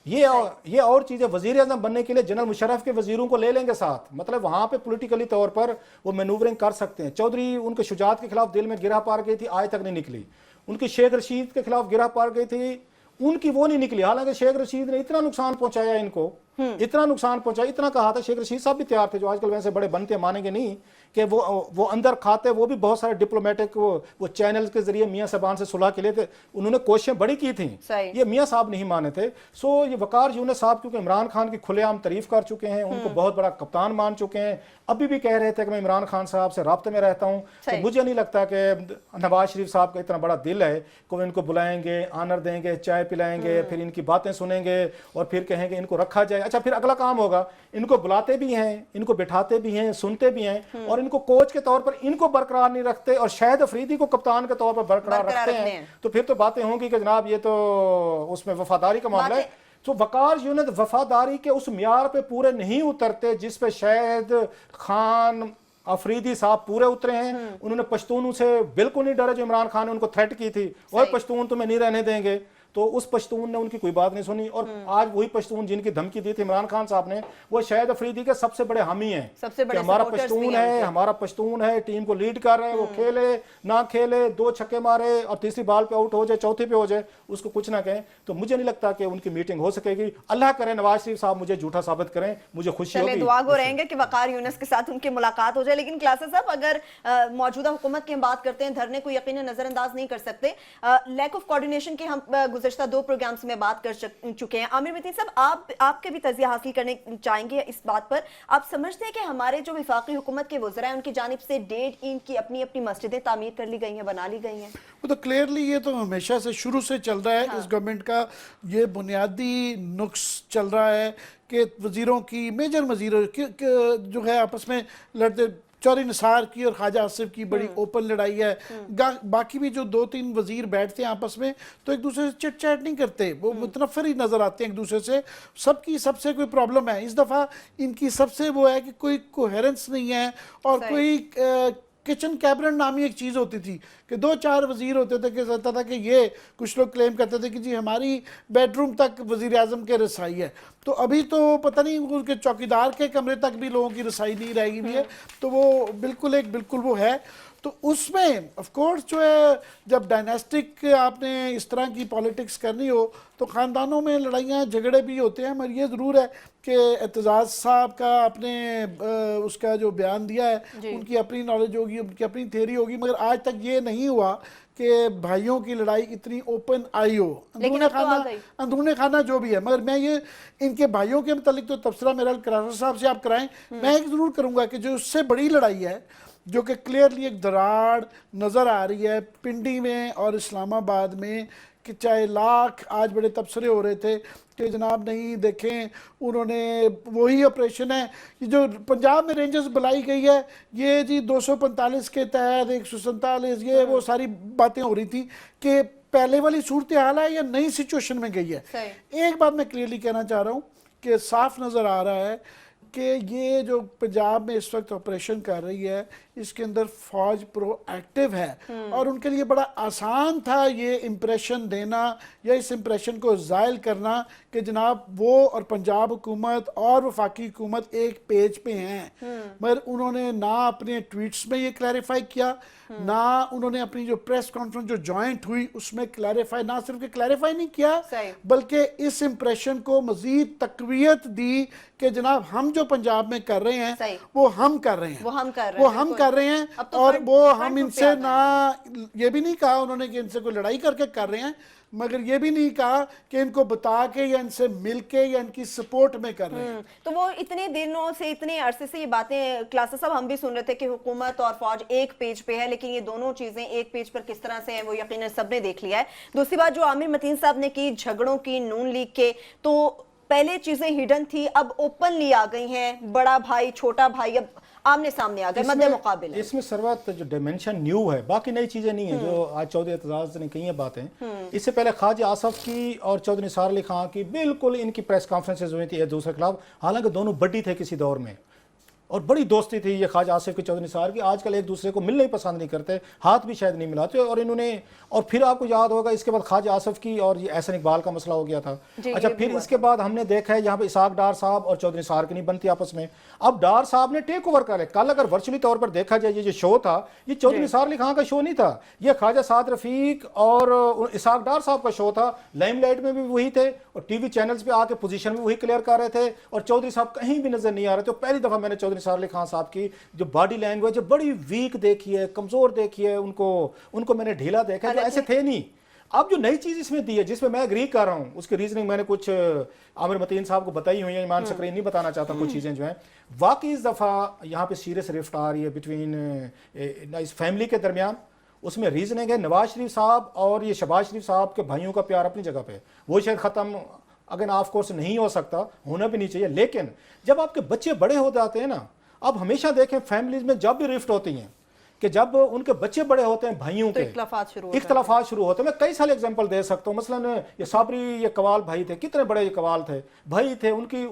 یہ اور چیز ہے. وزیر اعظم بننے کے لیے جنرل مشرف کے وزیروں کو لے لیں گے ساتھ, مطلب وہاں پہ پولیٹیکلی طور پر وہ مینوورنگ کر سکتے ہیں. چودھری ان کے شجاعت کے خلاف دل میں گرہ پار گئی تھی, آج تک نہیں نکلی. ان کی شیخ رشید کے خلاف گرہ پار گئی تھی, ان کی وہ نہیں نکلی. حالانکہ شیخ رشید نے اتنا نقصان پہنچایا ان کو, اتنا نقصان پہنچایا, اتنا کہا تھا. شیخ رشید صاحب بھی تیار تھے, جو آج کل ویسے بڑے بنتے مانیں گے نہیں, کہ وہ اندر کھاتے, وہ بھی بہت سارے ڈپلومیٹک وہ چینلز کے ذریعے میاں صاحبان سے صلح کے لیے تھے, انہوں نے کوششیں بڑی کی تھیں. یہ میاں صاحب نہیں مانے تھے. سو یہ وقار یونس صاحب کیونکہ عمران خان کی کھلے عام تعریف کر چکے ہیں, ان کو بہت بڑا کپتان مان چکے ہیں, ابھی بھی کہہ رہے تھے کہ میں عمران خان صاحب سے رابطے میں رہتا ہوں. تو مجھے نہیں لگتا کہ نواز شریف صاحب کا اتنا بڑا دل ہے کہ وہ ان کو بلائیں گے, آنر دیں گے, چائے پلائیں گے, پھر ان کی باتیں سنیں گے اور پھر کہیں گے ان کو رکھا جائے. اچھا پھر اگلا کام ہوگا, ان کو بلاتے بھی ہیں, ان کو بٹھاتے بھی ہیں, سنتے بھی ہیں, اور ان کو کوچ کے طور پر ان کو برقرار نہیں رکھتے, اور شاہد افریدی کو کپتان کے طور پر برقرار رکھتے ہیں. تو پھر تو باتیں ہوں گی کہ جناب یہ تو اس میں وفاداری کا معاملہ ہے. تو وقار یونس وفاداری کے اس معیار پہ پورے نہیں اترتے جس پہ شاہد خان افریدی صاحب پورے اترے ہیں. انہوں نے پشتونوں سے بالکل نہیں ڈرے, جو عمران خان نے ان کو تھریٹ کی تھی, اور پشتون تمہیں نہیں رہنے دیں گے. تو اس پشتون نے ان کی کوئی بات نہیں سنی, اور آج وہی پشتون جن کی دھمکی دی تھی عمران خان صاحب نے, وہ شاہد افریدی کے سب سے بڑے حامی ہیں کہ ہمارا پشتون ہے, ہمارا پشتون ہے, ٹیم کو لیڈ کر رہے ہیں, وہ کھیلے نہ کھیلے, 2 چھکے مارے اور تیسری بال پہ آؤٹ ہو جائے, چوتھی پہ ہو جائے, اس کو کچھ نہ کہیں. تو مجھے نہیں لگتا کہ ان کی میٹنگ ہو سکے گی. اللہ کرے نواز شریف صاحب مجھے جھوٹا ثابت کریں, مجھے خوشی ہوگی. دعا گو رہیں گے کہ وقار یونس کے ساتھ ان کی ملاقات ہو جائے. لیکن کلاسز صاحب اگر موجودہ حکومت کی ہم بات کرتے ہیں, دھرنے کو یقیناً نظر انداز نہیں کر سکتے. لیک آف کوارڈینیشن کی ہم گزشتہ 2 پروگرامز میں بات کر چکے ہیں. عامر متین صاحب آپ کے بھی تجزیہ حاصل کرنے چاہیں گے اس بات پر. آپ سمجھتے ہیں کہ ہمارے جو وفاقی حکومت کے وزراء ہیں ان کی جانب سے 1.5 اینٹ کی اپنی مسجدیں تعمیر کر لی گئی ہیں, بنا لی گئی ہیں؟ وہ تو کلیئرلی یہ تو ہمیشہ سے شروع سے چل رہا ہے. اس گورنمنٹ کا یہ بنیادی نقص چل رہا ہے کہ وزیروں کی, میجر وزیروں جو ہے آپس میں لڑتے. چوری نثار کی اور خواجہ آصف کی بڑی اوپن لڑائی ہے. باقی بھی جو 2-3 وزیر بیٹھتے ہیں آپس میں تو ایک دوسرے سے چٹ چیٹ نہیں کرتے, وہ متنفر ہی نظر آتے ہیں ایک دوسرے سے. سب کی سب سے کوئی پرابلم ہے. اس دفعہ ان کی سب سے وہ ہے کہ کوئی کوہیرنس نہیں ہے, اور کوئی کچن کیبنٹ نامی ایک چیز ہوتی تھی کہ 2-4 وزیر ہوتے تھے کہ سکتا تھا کہ یہ کچھ لوگ کلیم کرتے تھے کہ جی ہماری بیڈ روم تک وزیر اعظم کے رسائی ہے. تو ابھی تو پتہ نہیں ان کے چوکیدار کے کمرے تک بھی لوگوں کی رسائی نہیں رہ گئی ہے. تو وہ بالکل وہ ہے. تو اس میں آف کورس جو ہے جب ڈائناسٹک آپ نے اس طرح کی پالیٹکس کرنی ہو تو خاندانوں میں لڑائیاں جھگڑے بھی ہوتے ہیں. مگر یہ ضرور ہے کہ اعتزاز صاحب کا آپ نے اس کا جو بیان دیا ہے ان کی اپنی نالج ہوگی, ان کی اپنی تھیوری ہوگی, مگر آج تک یہ نہیں ہوا کہ بھائیوں کی لڑائی اتنی اوپن آئی ہو. اندرون خانہ جو بھی ہے. مگر میں یہ ان کے بھائیوں کے متعلق تو تبصرہ میرا کراسر صاحب سے آپ کرائیں. میں ایک ضرور کروں گا کہ جو اس سے بڑی لڑائی ہے جو کہ کلیئرلی ایک دراڑ نظر آ رہی ہے پنڈی میں اور اسلام آباد میں, کہ چاہے لاکھ آج بڑے تبصرے ہو رہے تھے کہ جناب نہیں دیکھیں انہوں نے وہی آپریشن ہے جو پنجاب میں رینجرز بلائی گئی ہے, یہ جی 245 کے تحت 147 یہ وہ ساری باتیں ہو رہی تھیں کہ پہلے والی صورتحال ہے یا نئی سچویشن میں گئی ہے. ایک بات میں کلیئرلی کہنا چاہ رہا ہوں کہ صاف نظر آ رہا ہے کہ یہ جو پنجاب میں اس وقت آپریشن کر رہی ہے اس کے اندر فوج پرو ایکٹیو ہے, اور ان کے لیے بڑا آسان تھا یہ امپریشن دینا یا اس امپریشن کو زائل کرنا کہ جناب وہ اور پنجاب حکومت اور وفاقی حکومت ایک پیج پہ ہیں. مگر انہوں نے نہ اپنے ٹویٹس میں یہ کلیریفائی کیا, نہ انہوں نے اپنی جو پریس کانفرنس جو جوائنٹ ہوئی اس میں کلیریفائی, نہ صرف کہ کلیریفائی نہیں کیا بلکہ اس امپریشن کو مزید تقویت دی کہ جناب ہم جو پنجاب میں کر رہے ہیں وہ ہم کر رہے ہیں, اور وہ ہم ان سے نہ یہ بھی نہیں کہا انہوں نے کہ ان سے کوئی لڑائی کر کے کر رہے ہیں, مگر یہ بھی نہیں کہا کہ ان کو بتا کے یا ان سے مل کے یا ان کی سپورٹ میں کر رہے ہیں. تو وہ اتنے دنوں سے اتنے عرصے سے یہ باتیں کلاسز صاحب ہم بھی سن رہے تھے کہ حکومت اور فوج ایک پیج پہ ہے, لیکن یہ دونوں چیزیں ایک پیج پر کس طرح سے ہیں وہ یقیناً سب نے دیکھ لیا ہے. دوسری بات جو عامر متین صاحب نے کی جھگڑوں کی نون لیگ کے, تو پہلے چیزیں ہڈن تھی اب اوپنلی آ گئی ہیں, بڑا بھائی چھوٹا بھائی, आमने सामने आ गए, मध्य मुकाबिल है। इसमें सर्वत जो डायमेंशन न्यू है, बाकी नई चीजें नहीं है जो आज चौधरी एतजाज ने कही है बातें। इससे पहले ख्वाजा आसफ की और चौधरी निसार अली खां की बिल्कुल इनकी प्रेस कॉन्फ्रेंसेज हुई थी एक दूसरे के खिलाफ, हालांकि दोनों बड्डी थे किसी दौर में और बड़ी दोस्ती थी ये ख्वाजा आसिफ की चौधरी निसार की। आजकल एक दूसरे को मिलना ही पसंद नहीं करते, हाथ भी शायद नहीं मिलाते। और इन्होंने, और फिर आपको याद होगा इसके बाद ख्वाजा आसिफ की और ये एहसन इकबाल का मसला हो गया था। अच्छा, फिर इसके बाद हमने देखा है यहाँ पे इसाक डार साहब और चौधरी निसार की नहीं बनती आपस में। अब डार साहब ने टेक ओवर कर लिया। कल अगर वर्चुअली तौर पर देखा जाए ये जो शो था, ये चौधरी निसार अली खां का शो नहीं था, ये ख्वाजा साद रफीक और इसाक डार साहब का शो था। लाइमलाइट में भी वही थे और टीवी चैनल्स पे आके पोजीशन में वही क्लियर कर रहे थे और चौधरी साहब कहीं भी नजर नहीं आ रहे थे। पहली दफा मैंने चौधरी निसार अली खां साहब की जो बॉडी लैंग्वेज है बड़ी वीक देखी है, कमजोर देखी है, उनको मैंने ढीला देखा है, जो ऐसे थे नहीं। अब जो नई चीज इसमें दी है जिसमें मैं एग्री कर रहा हूं, उसकी रीजनिंग मैंने कुछ आमिर मतीन साहब को बताई हुई है, ईमान सकरीन नहीं बताना चाहता कुछ चीजें जो हैं। वाकई इस दफा यहाँ पे सीरियस रिफ्ट आ रही है बिटवीन इस फैमिली के दरमियान। उसमें रीजनिंग है नवाज शरीफ साहब और ये शहबाज शरीफ साहब के भाइयों का प्यार अपनी जगह पे, वो शायद खत्म अगर ऑफ कोर्स नहीं हो सकता, होना भी नहीं चाहिए। लेकिन जब आपके बच्चे बड़े हो जाते हैं ना, अब हमेशा देखें फैमिलीज में जब भी रिफ्ट होती हैं कि जब उनके बच्चे बड़े होते हैं भाइयों के इख्तलाफात शुरू होते हैं। मैं कई सारे एग्जांपल दे सकता हूँ। मसलन ये साबरी ये कवाल भाई थे, कितने बड़े ये कवाल थे, भाई थे, उनकी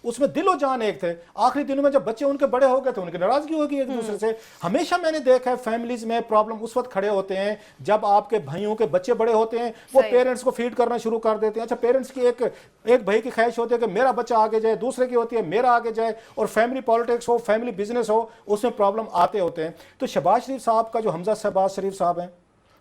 उसमें दिलो जान एक थे। आखिरी दिनों में जब बच्चे उनके बड़े हो गए थे उनकी नाराजगी होगी एक दूसरे से। हमेशा मैंने देखा है फैमिलीज में प्रॉब्लम उस वक्त खड़े होते हैं जब आपके भाइयों के बच्चे बड़े होते हैं, वो पेरेंट्स को फीड करना शुरू कर देते हैं। अच्छा, पेरेंट्स की एक भाई की ख्वाहिश होती है कि मेरा बच्चा आगे जाए, दूसरे की होती है मेरा आगे जाए, और फैमिली पॉलिटिक्स हो, फैमिली बिजनेस हो, उसमें प्रॉब्लम आते होते हैं। तो शहबाज शरीफ साहब का जो हमजा शहबाज शरीफ साहब हैं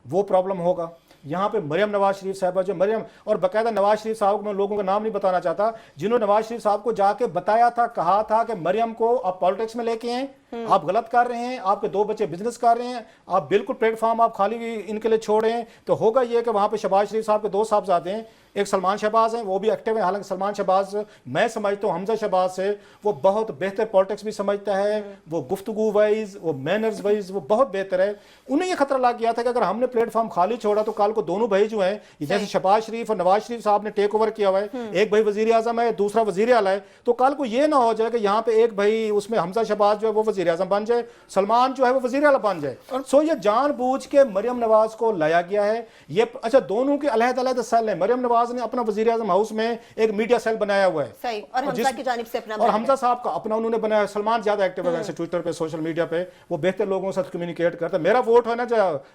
वो प्रॉब्लम होगा। यहाँ पे मरियम नवाज शरीफ साहब, जो मरियम, और बाकायदा नवाज शरीफ साहब को मैं लोगों का नाम नहीं बताना चाहता, जिन्होंने नवाज शरीफ साहब को जाके बताया था, कहा था कि मरियम को आप पॉलिटिक्स में लेके आए, आप गलत कर रहे हैं, आपके दो बच्चे बिजनेस कर रहे हैं, आप बिल्कुल प्लेटफॉर्म आप खाली इनके लिए छोड़ रहे हैं। तो होगा ये कि वहाँ पे शहबाज शरीफ साहब के दो साहबजादे हैं, एक सलमान शहबाज हैं, वो भी एक्टिव है। हालांकि सलमान शहबाज मैं समझता हूँ हमजा शहबाज से वो बहुत बेहतर पॉलिटिक्स भी समझता है, वो गुफ्तगू वाइज, वो मैनर्स वाइज वो बहुत बेहतर है। उन्हें ये खतरा लग गया था कि अगर हमने प्लेटफॉर्म खाली छोड़ा तो कल को दोनों भाई जो हैं, जैसे शहबाज शरीफ और नवाज शरीफ साहब ने टेक ओवर किया हुआ है, एक भाई वजीर आजम है, दूसरा वजीर आला है, तो कल को ये ना हो जाए कि यहाँ पे एक भाई उसमें हमजा शहबाज जो है वो वजीर आजम बन जाए, सलमान जो है वो वजीर आला बन जाए। सो ये जानबूझ के मरियम नवाज को लाया गया है। ये अच्छा, दोनों के अलग-अलग सेल है। मरियम नवाज ने अपना वजीर आजम हाउस में एक मीडिया सेल बनाया हुआ है, सही, और हमजा की जानिब से अपना, और हमजा साहब का अपना उन्होंने बनाया। सलमान ज्यादा एक्टिव है वैसे ट्विटर पे, सोशल मीडिया पे, वो बेहतर लोगों के साथ कम्युनिकेट करता है। मेरा वोट है ना,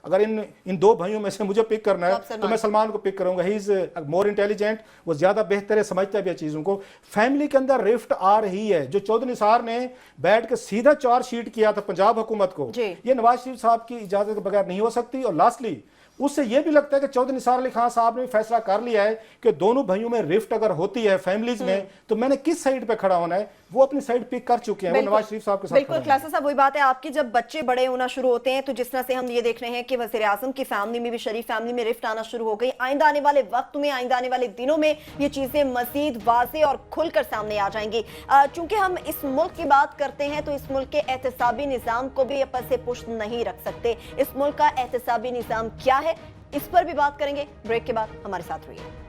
अगर इन दो भाइयों में से मुझे पिक करना है तो मैं सलमान को पिक करूंगा। ही इज मोर इंटेलिजेंट, वो ज्यादा बेहतर है, समझता भी है चीजों को। फैमिली के अंदर रिफ्ट आ रही है। जो चौधरी निसार ने बैठ के सीधा चार्जशीट किया था पंजाब हुकूमत को, ये नवाज शरीफ साहब की इजाजत के बगैर नहीं हो सकती। और लास्टली उससे यह भी लगता है कि चौधरी निसार अली खान साहब ने फैसला कर लिया है कि दोनों भाइयों में रिफ्ट अगर होती है फैमिलीज में, तो मैंने किस साइड पे खड़ा होना है, वो अपनी साइड पिक कर चुके हैं, वो नवाज शरीफ साहब के साथ। बिल्कुल क्लासा साहब, वही बात है आपकी, जब बच्चे बड़े होना शुरू होते हैं तो जिस तरह से हम ये देख रहे हैं कि वज़ीर आज़म की फैमिली में भी, शरीफ फैमिली में रिफ्ट आना शुरू हो गई। आइंदा आने वाले वक्त में, आइंदा आने वाले दिनों में ये चीजें मजीद वाज़ेह और खुलकर सामने आ जाएंगी। चूंकि हम इस मुल्क की बात करते हैं तो इस मुल्क के एहतसाबी निज़ाम को भी अपन से पुष्ट नहीं रख सकते। इस मुल्क का एहतसाबी निज़ाम क्या है, इस पर भी बात करेंगे। ब्रेक के बाद हमारे साथ रहिए।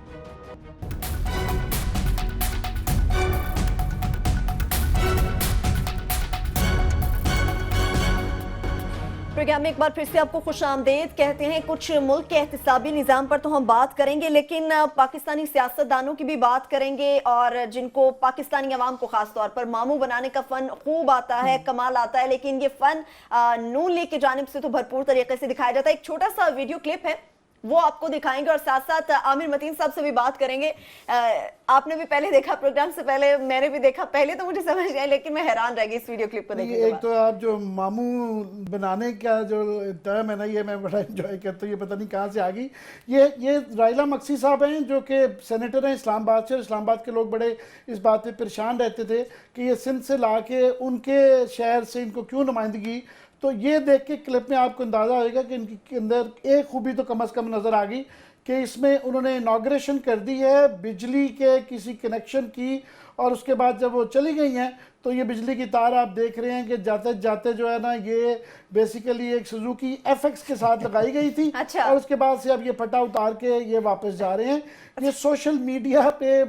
प्रोग्राम में एक बार फिर से आपको खुशामदीद कहते हैं। कुछ मुल्क के एहतसाबी निज़ाम पर तो हम बात करेंगे, लेकिन पाकिस्तानी सियासतदानों की भी बात करेंगे, और जिनको पाकिस्तानी अवाम को खास तौर पर मामू बनाने का फन खूब आता है, कमाल आता है, लेकिन ये फन नून लीग की जानिब से तो भरपूर तरीके से दिखाया जाता है। एक छोटा सा वीडियो क्लिप है, वो आपको दिखाएंगे, और साथ साथ आमिर मतीन साहब से भी बात करेंगे। आपने भी पहले देखा प्रोग्राम से पहले, मैंने भी देखा, पहले तो मुझे समझ नहीं आई, लेकिन मैं हैरान रह गई इस वीडियो क्लिप को देखने के बाद। एक तो आप जो मामू बनाने का जो टर्म है ना, ये मैं बड़ा एंजॉय करता हूँ, ये पता नहीं कहाँ से आ गई। ये राइला मक्सी साहब हैं जो कि सेनेटर हैं इस्लामाबाद से। इस्लामाबाद के लोग बड़े इस बात पे परेशान रहते थे कि ये सिंध से ला के उनके शहर से इनको क्यों नुमाइंदगी। तो ये देख के क्लिप में आपको अंदाज़ा आएगा कि इनके अंदर एक खूबी तो कम से कम नज़र आ गई कि इसमें उन्होंने इनाग्रेशन कर दी है बिजली के किसी कनेक्शन की, और उसके बाद जब वो चली गई हैं تو یہ بجلی کی تار آپ دیکھ رہے ہیں کہ جاتے جاتے جو ہے نا یہ بیسیکلی ایک سوزوکی ایف ایکس کے ساتھ لگائی گئی تھی اور اس کے بعد سے اب یہ پھٹا اتار کے یہ واپس جا رہے ہیں. یہ سوشل میڈیا پہ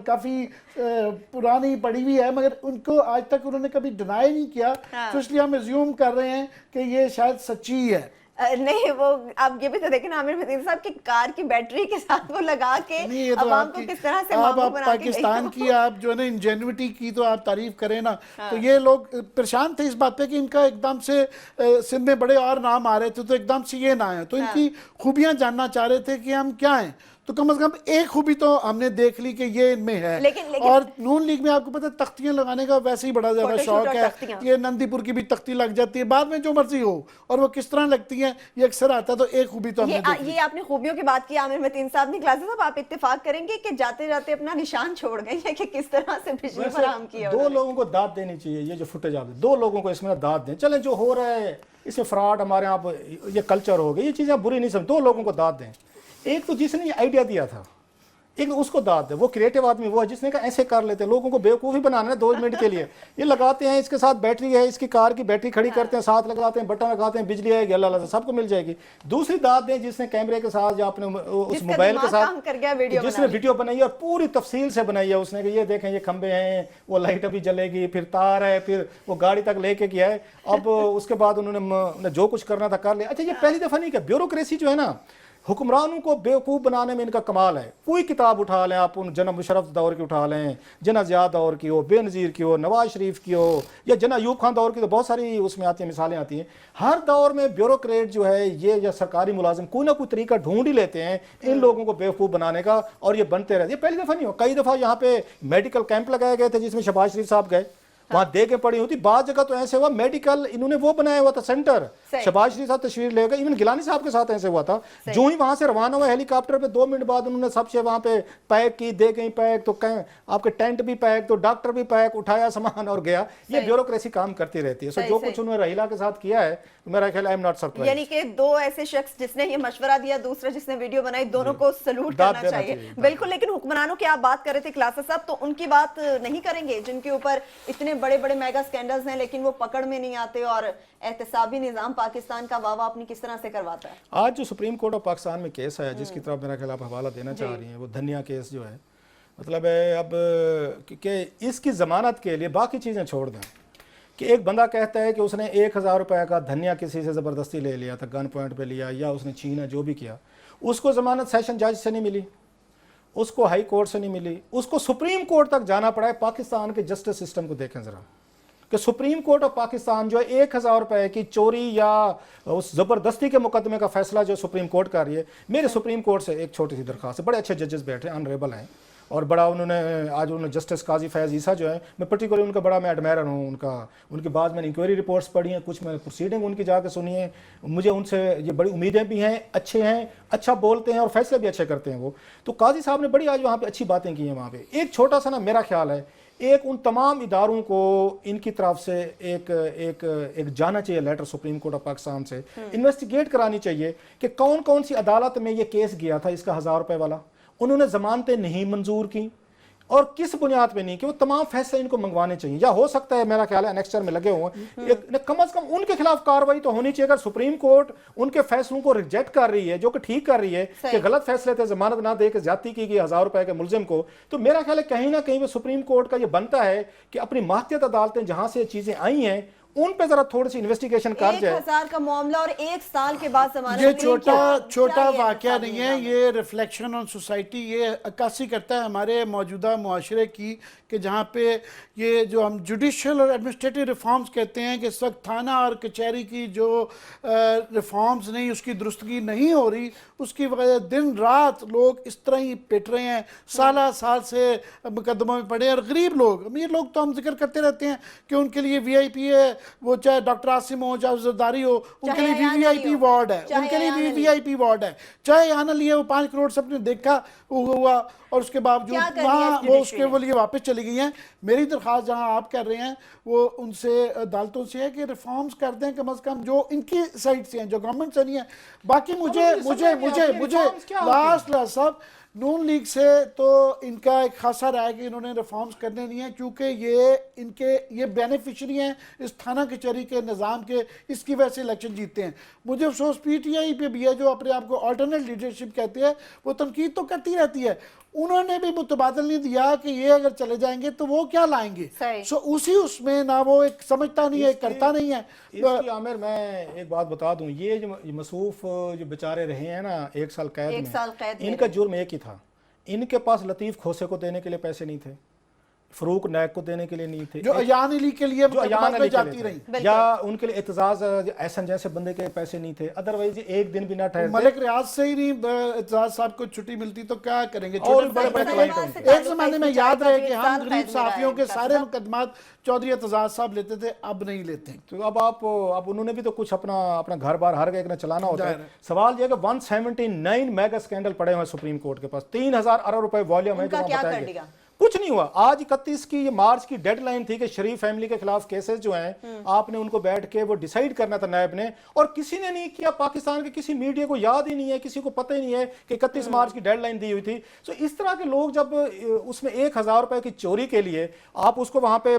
کافی پرانی پڑی ہوئی ہے مگر ان کو آج تک انہوں نے کبھی ڈینائی نہیں کیا, تو اس لیے ہم ایزیوم کر رہے ہیں کہ یہ شاید سچی ہے. نہیں وہ آپ یہ بھی تو دیکھیں نا عامر متین صاحب کی کار کی بیٹری کے ساتھ وہ لگا کے عوام کو کس طرح سے آپ پاکستان کی آپ جو ہے نا انجینوٹی کی تو آپ تعریف کریں نا, تو یہ لوگ پریشان تھے اس بات پہ کہ ان کا ایک دم سے سندھ میں بڑے اور نام آ رہے تھے تو ایک دم سے یہ نہ آئے, تو ان کی خوبیاں جاننا چاہ رہے تھے کہ ہم کیا ہیں. تو کم از کم ایک خوبی تو ہم نے دیکھ لی کہ یہ ان میں ہے. اور نون لیگ میں آپ کو پتہ تختیاں لگانے کا ویسے ہی بڑا زیادہ شوق ہے. یہ نندی پور کی بھی تختی لگ جاتی ہے, بعد میں جو مرضی ہو, اور وہ کس طرح لگتی ہیں یہ اکثر آتا ہے. تو ایک خوبی تو ہم نے دیکھ لی. یہ آپ نے خوبیوں کی بات کی عامر متین صاحب نے, کلاسز صاحب آپ اتفاق کریں گے کہ جاتے جاتے اپنا نشان چھوڑ گئے ہیں کہ کس طرح سے بجلی فراہم کی ہے. دو لوگوں کو داد دینی چاہیے. یہ جو فوٹیج آپ دو لوگوں کو اس میں داد دیں. چلیں جو ہو رہا ہے اس میں فراڈ ہمارے یہاں یہ کلچر ہو گئی, یہ چیزیں بری نہیں سمجھ. دو لوگوں کو داد دیں. ایک تو جس نے یہ آئیڈیا دیا تھا, ایک اس کو داد ہے, وہ کریٹو آدمی وہ ہے جس نے کہا ایسے کر لیتے ہیں, لوگوں کو بیوقوفی بنانا ہے 2 منٹ کے لیے. یہ لگاتے ہیں, اس کے ساتھ بیٹری ہے, اس کی کار کی بیٹری کھڑی کرتے ہیں, ساتھ لگاتے ہیں, بٹن لگاتے ہیں, بجلی آئے گی, اللہ اللہ سب کو مل جائے گی. دوسری داد دیں جس نے کیمرے کے ساتھ یا اپنے اس موبائل کے ساتھ جس نے ویڈیو بنائی اور پوری تفصیل سے بنائی ہے, اس نے کہ یہ دیکھیں یہ کھمبے ہیں, وہ لائٹ ابھی جلے گی, پھر تار ہے, پھر وہ گاڑی تک لے کے کیا ہے. اب اس کے بعد انہوں نے جو کچھ کرنا تھا کر لیا. اچھا یہ پہلی دفعہ نہیں کہ بیوروکریسی جو ہے نا حکمرانوں کو بیوقوف بنانے میں ان کا کمال ہے. کوئی کتاب اٹھا لیں آپ, جناب مشرف دور کی اٹھا لیں, جناب زیاد دور کی ہو, بے نظیر کی ہو, نواز شریف کی ہو, یا جناب ایوب خان دور کی, تو بہت ساری اس میں آتی ہیں مثالیں آتی ہیں. ہر دور میں بیوروکریٹ جو ہے یہ یا سرکاری ملازم کوئی نہ کوئی طریقہ ڈھونڈ ہی لیتے ہیں ان لوگوں کو بیوقوف بنانے کا, اور یہ بنتے رہتے. یہ پہلی دفعہ نہیں ہو, کئی دفعہ یہاں پہ میڈیکل کیمپ لگائے گئے تھے جس میں شہباز شریف صاحب گئے, وہاں دیکھیں پڑی ہوتی. بعض جگہ تو ایسے ہوا میڈیکل انہوں نے وہ بنایا ہوا تھا سینٹر, شہباز شریف صاحب تشریف لے گئے, ایون گیلانی صاحب کے ساتھ ایسے ہوا تھا. جو ہی وہاں سے روانہ ہوا ہیلی کاپٹر پہ 2 منٹ بعد انہوں نے سب سے وہاں پہ پیک کی, دے گئی پیک, تو آپ کے ٹینٹ بھی پیک, تو ڈاکٹر بھی پیک, اٹھایا سامان اور گیا. یہ بیوروکریسی کام کرتی رہتی ہے. سو جو کچھ انہوں نے رحیلہ کے ساتھ کیا ہے میرا خیال آئی ایم ناٹ سرپرائز. یعنی کہ 2 ایسے شخص جس نے یہ مشورہ دیا, دوسرا جس نے ویڈیو بنائی, دونوں کو سلوٹ کرنا چاہیے. بالکل. لیکن حکمرانوں کی آپ بات کر رہے تھے کلاسز صاحب, تو ان کی بات نہیں کریں گے جن کے اوپر اتنے بڑے بڑے میگا اسکینڈلز ہیں لیکن وہ پکڑ میں نہیں آتے, اور احتسابی نظام پاکستان کا واہ واہ اپنی کس طرح سے کرواتا ہے. آج جو سپریم کورٹ آف پاکستان میں کیس ہے جس کی طرف میرا خیال آپ حوالہ دینا چاہ رہی ہیں, وہ دھنیا کیس جو ہے, مطلب ہے اب کہ اس کی ضمانت کے لیے باقی چیزیں چھوڑ دیں. کہ ایک بندہ کہتا ہے کہ اس نے 1000 روپے کا دھنیا کسی سے زبردستی لے لیا تھا, گن پوائنٹ پہ لیا, یا اس نے چھینا, جو بھی کیا, اس کو ضمانت سیشن جج سے نہیں ملی, اس کو ہائی کورٹ سے نہیں ملی, اس کو سپریم کورٹ تک جانا پڑا ہے. پاکستان کے جسٹس سسٹم کو دیکھیں ذرا, کہ سپریم کورٹ آف پاکستان جو ہے 1000 روپے کی چوری یا اس زبردستی کے مقدمے کا فیصلہ جو سپریم کورٹ کر رہی ہے. میرے سپریم کورٹ سے ایک چھوٹی سی درخواست ہے, بڑے اچھے ججز بیٹھے ہیں, آنریبل ہیں, اور بڑا انہوں نے آج انہوں نے جسٹس قاضی فیض عیسیٰ جو ہے, میں پرٹیکولر ان کا بڑا میں ایڈمائر ہوں, ان کے بعد میں نے انکوائری رپورٹس پڑھی ہیں, کچھ میں نے پروسیڈنگ ان کی جا کے سنی ہے. مجھے ان سے یہ بڑی امیدیں بھی ہیں, اچھے ہیں, اچھا بولتے ہیں اور فیصلے بھی اچھے کرتے ہیں وہ. تو قاضی صاحب نے بڑی آج وہاں پہ اچھی باتیں کی ہیں. وہاں پہ ایک چھوٹا سا نا میرا خیال ہے, ایک ان تمام اداروں کو ان کی طرف سے ایک جانا چاہیے letter supreme court of Pakistan سے, انویسٹیگیٹ کرانی چاہیے کہ کون کون سی عدالت میں یہ کیس گیا تھا اس کا 1000 روپے والا, انہوں نے ضمانتیں نہیں منظور کی, اور کس بنیاد پہ نہیں, کہ وہ تمام فیصلے ان کو منگوانے چاہیے. یا ہو سکتا ہے میرا خیال ہے انیکسچر میں لگے ہوئے ہیں, کم از کم ان کے خلاف کارروائی تو ہونی چاہیے. اگر سپریم کورٹ ان کے فیصلوں کو ریجیکٹ کر رہی ہے, جو کہ ٹھیک کر رہی ہے کہ غلط فیصلے تھے, ضمانت نہ دے کے زیادتی کی گئی 1000 روپے کے ملزم کو, تو میرا خیال ہے کہیں نہ کہیں وہ سپریم کورٹ کا یہ بنتا ہے کہ اپنی ماحتیاط عدالتیں جہاں سے چیزیں آئی ہیں ان پہ ذرا تھوڑی سی انویسٹیگیشن کر جائے. 1000 کا معاملہ اور 1 سال کے بعد ضمانت. یہ چھوٹا واقعہ نہیں ہے, یہ ریفلیکشن آن سوسائٹی, یہ عکاسی کرتا ہے ہمارے موجودہ معاشرے کی, کہ جہاں پہ یہ جو ہم جوڈیشل اور ایڈمنسٹریٹو ریفارمز کہتے ہیں کہ اس وقت تھانہ اور کچہری کی جو ریفارمز نہیں, اس کی درستگی نہیں ہو رہی, اس کی وجہ دن رات لوگ اس طرح ہی پٹ رہے ہیں, سالہ سال سے مقدموں میں پڑے. اور غریب لوگ, امیر لوگ تو ہم ذکر کرتے رہتے ہیں کہ ان کے لیے وی آئی پی ہے, وہ چاہے ڈاکٹر عاصم ہو, چاہے زرداری ہو, ان کے لیے وی آئی پی وارڈ ہے, ان کے لیے وی آئی پی وارڈ ہے. چاہے آنا لیے وہ 5 کروڑ سب نے دیکھا ہوا, اور اس کے باوجود وہاں وہ اس کے لیے واپس چلی گئی ہیں. میری درخواست جہاں آپ کر رہے ہیں وہ ان سے عدالتوں سے ہے کہ ریفارمز کر دیں کم از کم, جو ان کی سائڈ سے ہیں, جو گورنمنٹ سے نہیں ہے. باقی مجھے لاسٹ صاحب नून लीग से तो इनका एक खासा रहा है कि इन्होंने रिफॉर्म्स करने नहीं है, क्योंकि ये बेनिफिशरी हैं इस थाना कचहरी के निज़ाम के, इसकी वजह से इलेक्शन जीतते हैं। मुझे अफसोस पीटीआई पे भी है, जो अपने आप को अल्टरनेट लीडरशिप कहते हैं, वो तनकीद तो करती रहती है। उन्होंने भी मुतबादल नहीं दिया कि ये अगर चले जाएंगे तो वो क्या लाएंगे। सो उसी उसमें ना वो एक समझता नहीं है, करता नहीं है। इसकी आमिर मैं एक बात बता दूं, ये जो मसूफ जो बेचारे रहे हैं ना 1 साल कैद में, इनका जुर्म एक ही था, इनके पास लतीफ़ खोसे को देने के लिए पैसे नहीं थे, फरूक नायक को देने के लिए नहीं थे, जो अयान अली के लिए जाती रही, या उनके लिए एतजाज एहसन जैसे बंदे के पैसे नहीं थे, अदरवाइज एक दिन भी ना ठहरते। मलिक रियाज से ही नहीं एतजाज साहब को छुट्टी मिलती तो क्या करेंगे। और बड़े क्लाइंट एक ज़माने में याद रहे कि हम गरीब सहाफ़ियों के सारे मुकदमात चौधरी एतजाज साहब लेते थे, अब नहीं लेते। तो अब उन्होंने भी तो कुछ अपना घर बार हर एक ने चलाना होता है। सवाल ये कि 179 मेगा स्कैंडल पड़े हुए सुप्रीम कोर्ट के पास, 3000 अरब रुपए वॉल्यूम है, कुछ नहीं हुआ। आज 31 की ये मार्च की डेडलाइन थी कि शरीफ फैमिली के खिलाफ केसेस जो हैं आपने उनको बैठ के वो डिसाइड करना था नायब ने, और किसी ने नहीं किया। पाकिस्तान के किसी मीडिया को याद ही नहीं है, किसी को पता ही नहीं है कि 31 मार्च की डेडलाइन दी हुई थी। सो इस तरह के लोग जब उसमें 1000 रुपए की चोरी के लिए आप उसको वहां पे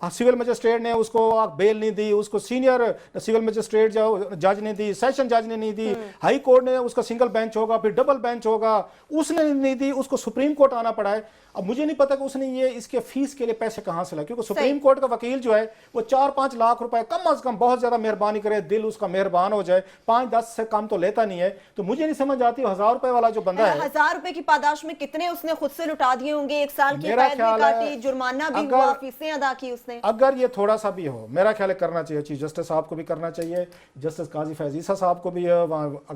सिविल मजिस्ट्रेट ने उसको बेल नहीं दी, उसको सीनियर सिविल मजिस्ट्रेट जज ने दी, सेशन जज ने नहीं दी, हाई कोर्ट ने उसका सिंगल बेंच होगा, फिर डबल बेंच होगा, उसने नहीं दी, उसको सुप्रीम कोर्ट आना पड़ा है। अब मुझे नहीं पता कि उसने ये इसके फीस के लिए पैसे कहां से लाए, क्योंकि सुप्रीम कोर्ट का वकील जो है वो 4-5 लाख रुपए कम अज कम, बहुत ज्यादा मेहरबानी करे, दिल उसका मेहरबान हो जाए, 5-10 से कम तो लेता नहीं है। तो मुझे नहीं समझ आती 1000 रुपए वाला जो बंदा है, 1000 रुपए की पादाश में कितने उसने खुद से लुटा दिए होंगे, 1 साल की कैद भी काटी, जुर्माना भी हुआ, फीसें अदा की उसने। अगर ये थोड़ा सा भी हो, मेरा ख्याल है करना चाहिए, चीफ जस्टिस साहब को भी करना चाहिए, जस्टिस काजी फैज ईसा साहब को भी,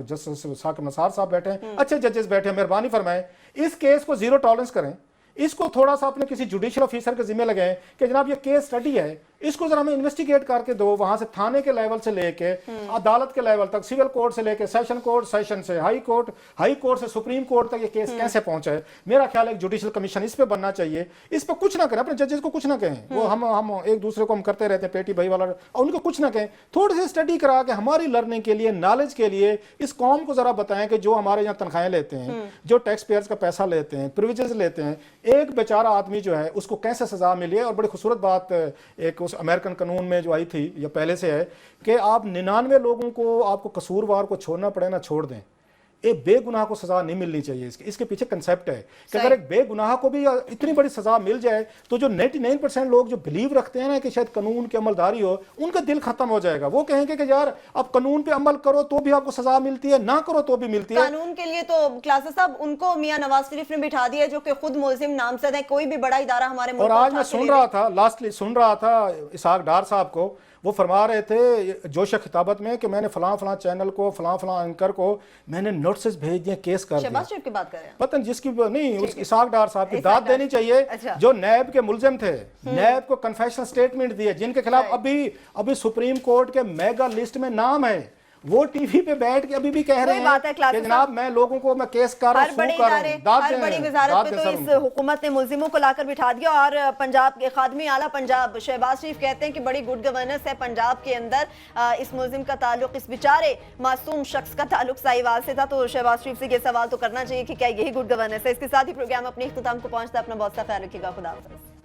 जस्टिस साकिब नसार साहब बैठे हैं, अच्छे जजेस बैठे हैं, मेहरबानी फरमाएं इस केस को जीरो टॉलरेंस करें, इसको थोड़ा सा अपने किसी जुडिशियल ऑफिसर के जिम्मे लगाएं कि जनाब ये केस स्टडी है, इसको जरा हमें इन्वेस्टिगेट करके दो, वहां से थाने के लेवल से लेके अदालत के लेवल तक, सिविल कोर्ट से लेके सेशन कोर्ट, सेशन से हाई कोर्ट से सुप्रीम कोर्ट तक ये केस कैसे पहुंचा है। मेरा ख्याल है एक जुडिशियल कमीशन इस पे बनना चाहिए, इस पे कुछ ना करें, अपने जजेस को कुछ ना कहें, वो हम एक दूसरे को हम करते रहते हैं पेटी भाई वाला, और उनको कुछ ना कहें, थोड़ी सी स्टडी करा के हमारी लर्निंग के लिए, नॉलेज के लिए इस कौम को जरा बताएं कि जो हमारे यहाँ तनख्वाहें लेते हैं, जो टैक्स पेयर्स का पैसा लेते हैं, प्रिविलेजेस लेते हैं, एक बेचारा आदमी जो है उसको कैसे सजा मिली है। और बड़ी खूबसूरत बात एक उस अमेरिकन कानून में जो आई थी या पहले से है कि आप 99 लोगों को आपको कसूरवार को छोड़ना पड़े ना छोड़ दें, एक बेगुनाह को सजा नहीं मिलनी चाहिए। इसके पीछे कंसेप्ट है कि अगर एक बेगुनाह को भी इतनी बड़ी सजा मिल जाए तो जो 99% लोग जो बिलीव रखते हैं ना कि शायद कानून की अमलदारी हो, उनका दिल खत्म हो जाएगा। वो कहेंगे कि यार अब कानून पे अमल करो तो भी आपको सजा मिलती है, ना करो तो भी मिलती है। कानून के लिए तो क्लासेस साहब उनको मियां नवाज शरीफ ने बिठा दिया, जो कि खुद मुल्जिम नामजद है, कोई भी बड़ा इदारा हमारे मुल्क और आज मैं सुन रहा था इसहाक डार साहब को, वो फरमा रहे थे जोश खिताबत में कि मैंने फलां चैनल को, फलां एंकर को मैंने नोटिस भेज दिए, केस कर दिया। शहबाज शरीफ की बात कर रहे हैं, पता नहीं जिसकी नहीं, उस इसहाक डार साहब की दाद देनी चाहिए। जो नैब के मुलजिम थे, नैब को कन्फेशनल स्टेटमेंट दिए, जिनके खिलाफ अभी सुप्रीम कोर्ट के मेगा लिस्ट में नाम है, वो टीवी पे बैठ के अभी भी कह रहे हैं कि जनाब मैं लोगों को मैं केस कर रहा हूं, हर बड़ी वजारत पे तो इस हुकूमत ने मुल्जिमों को लाकर बिठा दिया। और पंजाब के खादमी आला पंजाब शहबाज शरीफ कहते हैं कि बड़ी गुड गवर्नेंस है पंजाब के अंदर। इस मुल्जिम का ताल्लुक, इस बेचारे मासूम शख्स का ताल्लुक साहिवाल से था, तो शहबाज शरीफ से ये सवाल तो करना चाहिए कि क्या यही गुड गवर्नेंस है। इसके साथ ही प्रोग्राम अपने इख्तिताम को पहुंचता है। अपना बहुत सा ख्याल रखिएगा। खुदा हाफिज़।